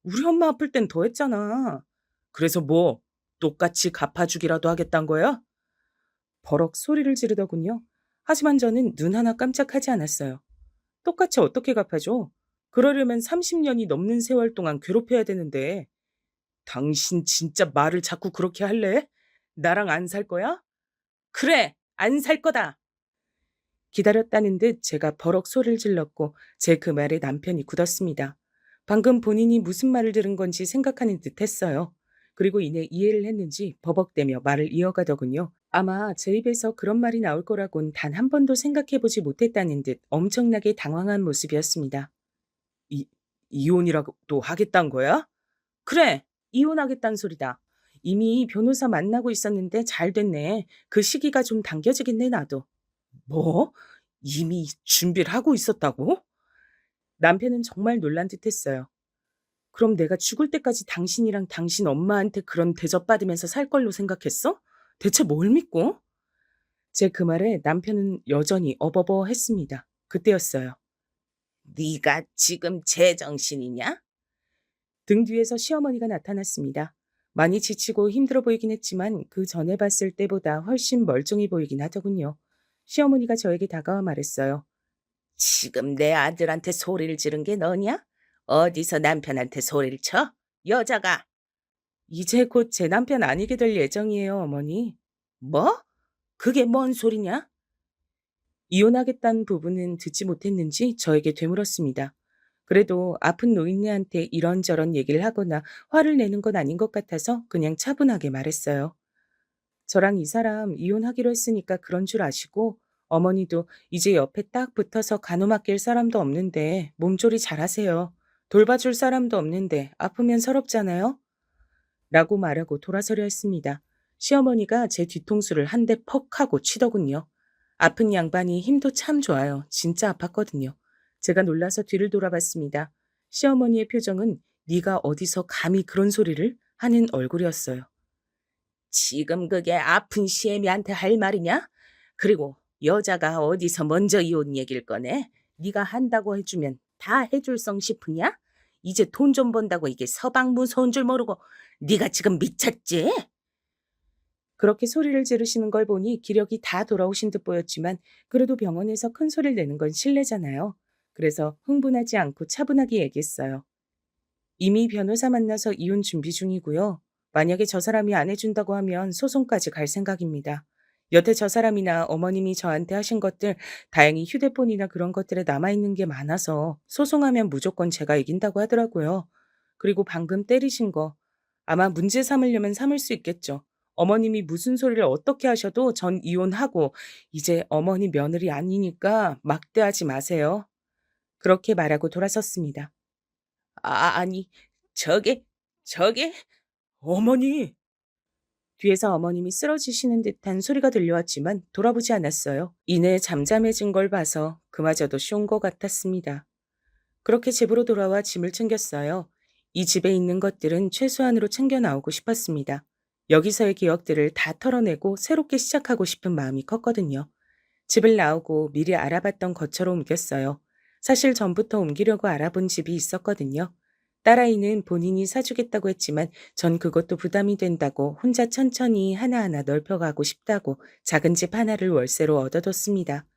우리 엄마 아플 땐 더 했잖아. 그래서 뭐 똑같이 갚아주기라도 하겠단 거야? 버럭 소리를 지르더군요. 하지만 저는 눈 하나 깜짝하지 않았어요. 똑같이 어떻게 갚아줘? 그러려면 30년이 넘는 세월 동안 괴롭혀야 되는데. 당신 진짜 말을 자꾸 그렇게 할래? 나랑 안 살 거야? 그래, 안 살 거다. 기다렸다는 듯 제가 버럭 소리를 질렀고 제 그 말에 남편이 굳었습니다. 방금 본인이 무슨 말을 들은 건지 생각하는 듯 했어요. 그리고 이내 이해를 했는지 버벅대며 말을 이어가더군요. 아마 제 입에서 그런 말이 나올 거라곤 단 한 번도 생각해보지 못했다는 듯 엄청나게 당황한 모습이었습니다. 이, 이혼이라도 하겠단 거야? 그래, 이혼하겠다는 소리다. 이미 변호사 만나고 있었는데 잘 됐네. 그 시기가 좀 당겨지겠네, 나도. 뭐? 이미 준비를 하고 있었다고? 남편은 정말 놀란 듯 했어요. 그럼 내가 죽을 때까지 당신이랑 당신 엄마한테 그런 대접받으면서 살 걸로 생각했어? 대체 뭘 믿고? 제 그 말에 남편은 여전히 어버버 했습니다. 그때였어요. 네가 지금 제정신이냐? 등 뒤에서 시어머니가 나타났습니다. 많이 지치고 힘들어 보이긴 했지만 그 전에 봤을 때보다 훨씬 멀쩡해 보이긴 하더군요. 시어머니가 저에게 다가와 말했어요. 지금 내 아들한테 소리를 지른 게 너냐? 어디서 남편한테 소리를 쳐? 여자가. 이제 곧 제 남편 아니게 될 예정이에요, 어머니. 뭐? 그게 뭔 소리냐? 이혼하겠다는 부분은 듣지 못했는지 저에게 되물었습니다. 그래도 아픈 노인네한테 이런저런 얘기를 하거나 화를 내는 건 아닌 것 같아서 그냥 차분하게 말했어요. 저랑 이 사람 이혼하기로 했으니까 그런 줄 아시고 어머니도 이제 옆에 딱 붙어서 가노맡길 사람도 없는데 몸조리 잘하세요. 돌봐줄 사람도 없는데 아프면 서럽잖아요. 라고 말하고 돌아서려 했습니다. 시어머니가 제 뒤통수를 한 대 퍽 하고 치더군요. 아픈 양반이 힘도 참 좋아요. 진짜 아팠거든요. 제가 놀라서 뒤를 돌아봤습니다. 시어머니의 표정은 네가 어디서 감히 그런 소리를 하는 얼굴이었어요. 지금 그게 아픈 시애미한테 할 말이냐? 그리고 여자가 어디서 먼저 이혼 얘기를 꺼내? 네가 한다고 해주면 다 해줄 성 싶으냐? 이제 돈 좀 번다고 이게 서방 무서운 줄 모르고 네가 지금 미쳤지? 그렇게 소리를 지르시는 걸 보니 기력이 다 돌아오신 듯 보였지만 그래도 병원에서 큰 소리를 내는 건 실례잖아요. 그래서 흥분하지 않고 차분하게 얘기했어요. 이미 변호사 만나서 이혼 준비 중이고요. 만약에 저 사람이 안 해준다고 하면 소송까지 갈 생각입니다. 여태 저 사람이나 어머님이 저한테 하신 것들 다행히 휴대폰이나 그런 것들에 남아있는 게 많아서 소송하면 무조건 제가 이긴다고 하더라고요. 그리고 방금 때리신 거 아마 문제 삼으려면 삼을 수 있겠죠. 어머님이 무슨 소리를 어떻게 하셔도 전 이혼하고 이제 어머니 며느리 아니니까 막대하지 마세요. 그렇게 말하고 돌아섰습니다. 아니, 저게, 저게, 어머니! 뒤에서 어머님이 쓰러지시는 듯한 소리가 들려왔지만 돌아보지 않았어요. 이내 잠잠해진 걸 봐서 그마저도 쉬운 것 같았습니다. 그렇게 집으로 돌아와 짐을 챙겼어요. 이 집에 있는 것들은 최소한으로 챙겨 나오고 싶었습니다. 여기서의 기억들을 다 털어내고 새롭게 시작하고 싶은 마음이 컸거든요. 집을 나오고 미리 알아봤던 것처럼 옮겼어요. 사실 전부터 옮기려고 알아본 집이 있었거든요. 딸아이는 본인이 사주겠다고 했지만 전 그것도 부담이 된다고 혼자 천천히 하나하나 넓혀가고 싶다고 작은 집 하나를 월세로 얻어뒀습니다.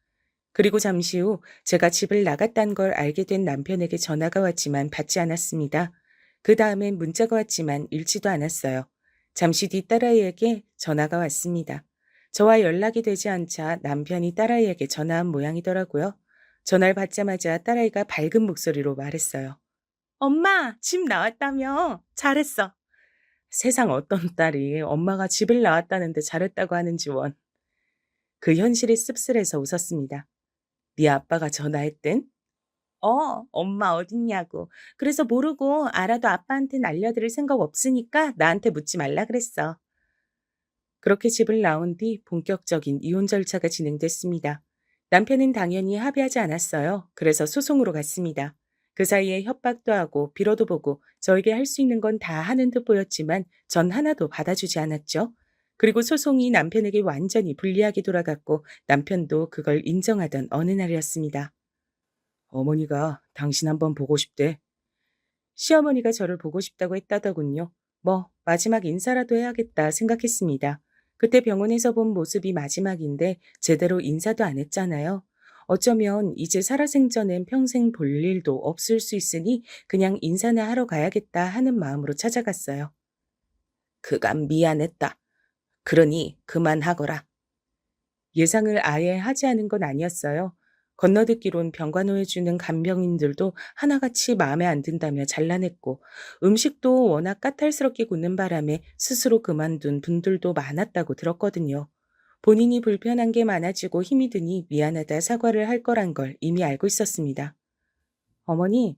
그리고 잠시 후 제가 집을 나갔다는 걸 알게 된 남편에게 전화가 왔지만 받지 않았습니다. 그 다음엔 문자가 왔지만 읽지도 않았어요. 잠시 뒤 딸아이에게 전화가 왔습니다. 저와 연락이 되지 않자 남편이 딸아이에게 전화한 모양이더라고요. 전화를 받자마자 딸아이가 밝은 목소리로 말했어요. 엄마, 집 나왔다며? 잘했어. 세상 어떤 딸이 엄마가 집을 나왔다는데 잘했다고 하는지 원. 그 현실이 씁쓸해서 웃었습니다. 네 아빠가 전화했댄? 엄마 어딨냐고. 그래서 모르고 알아도 아빠한테는 알려드릴 생각 없으니까 나한테 묻지 말라 그랬어. 그렇게 집을 나온 뒤 본격적인 이혼 절차가 진행됐습니다. 남편은 당연히 합의하지 않았어요. 그래서 소송으로 갔습니다. 그 사이에 협박도 하고 빌어도 보고 저에게 할 수 있는 건 다 하는 듯 보였지만 전 하나도 받아주지 않았죠. 그리고 소송이 남편에게 완전히 불리하게 돌아갔고 남편도 그걸 인정하던 어느 날이었습니다. 어머니가 당신 한번 보고 싶대. 시어머니가 저를 보고 싶다고 했다더군요. 뭐 마지막 인사라도 해야겠다 생각했습니다. 그때 병원에서 본 모습이 마지막인데 제대로 인사도 안 했잖아요. 어쩌면 이제 살아생전엔 평생 볼 일도 없을 수 있으니 그냥 인사나 하러 가야겠다 하는 마음으로 찾아갔어요. 그간 미안했다. 그러니 그만하거라. 예상을 아예 하지 않은 건 아니었어요. 건너듣기론 병간호해 주는 간병인들도 하나같이 마음에 안 든다며 잘라냈고 음식도 워낙 까탈스럽게 굽는 바람에 스스로 그만둔 분들도 많았다고 들었거든요. 본인이 불편한 게 많아지고 힘이 드니 미안하다 사과를 할 거란 걸 이미 알고 있었습니다. 어머니,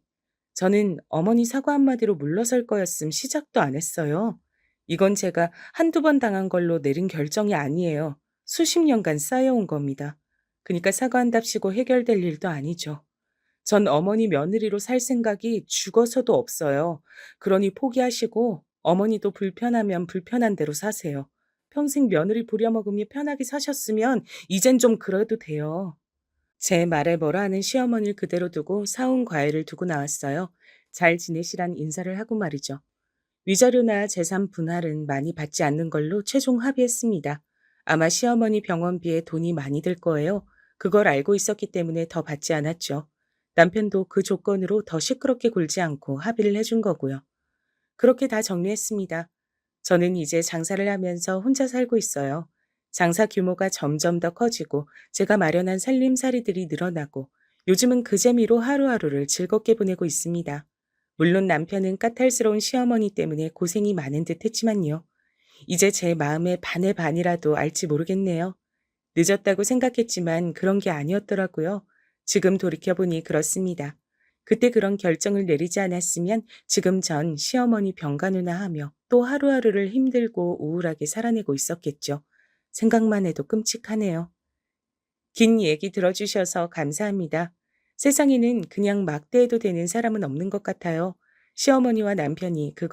저는 어머니 사과 한마디로 물러설 거였음 시작도 안 했어요. 이건 제가 한두 번 당한 걸로 내린 결정이 아니에요. 수십 년간 쌓여온 겁니다. 그러니까 사과한답시고 해결될 일도 아니죠. 전 어머니 며느리로 살 생각이 죽어서도 없어요. 그러니 포기하시고 어머니도 불편하면 불편한 대로 사세요. 평생 며느리 부려먹으며 편하게 사셨으면 이젠 좀 그래도 돼요. 제 말에 뭐라 하는 시어머니를 그대로 두고 사온 과일을 두고 나왔어요. 잘 지내시란 인사를 하고 말이죠. 위자료나 재산 분할은 많이 받지 않는 걸로 최종 합의했습니다. 아마 시어머니 병원비에 돈이 많이 들 거예요. 그걸 알고 있었기 때문에 더 받지 않았죠. 남편도 그 조건으로 더 시끄럽게 굴지 않고 합의를 해준 거고요. 그렇게 다 정리했습니다. 저는 이제 장사를 하면서 혼자 살고 있어요. 장사 규모가 점점 더 커지고 제가 마련한 살림살이들이 늘어나고 요즘은 그 재미로 하루하루를 즐겁게 보내고 있습니다. 물론 남편은 까탈스러운 시어머니 때문에 고생이 많은 듯 했지만요. 이제 제 마음의 반의 반이라도 알지 모르겠네요. 늦었다고 생각했지만 그런 게 아니었더라고요. 지금 돌이켜보니 그렇습니다. 그때 그런 결정을 내리지 않았으면 지금 전 시어머니 병간호나 하며 또 하루하루를 힘들고 우울하게 살아내고 있었겠죠. 생각만 해도 끔찍하네요. 긴 얘기 들어주셔서 감사합니다. 세상에는 그냥 막대해도 되는 사람은 없는 것 같아요. 시어머니와 남편이 그걸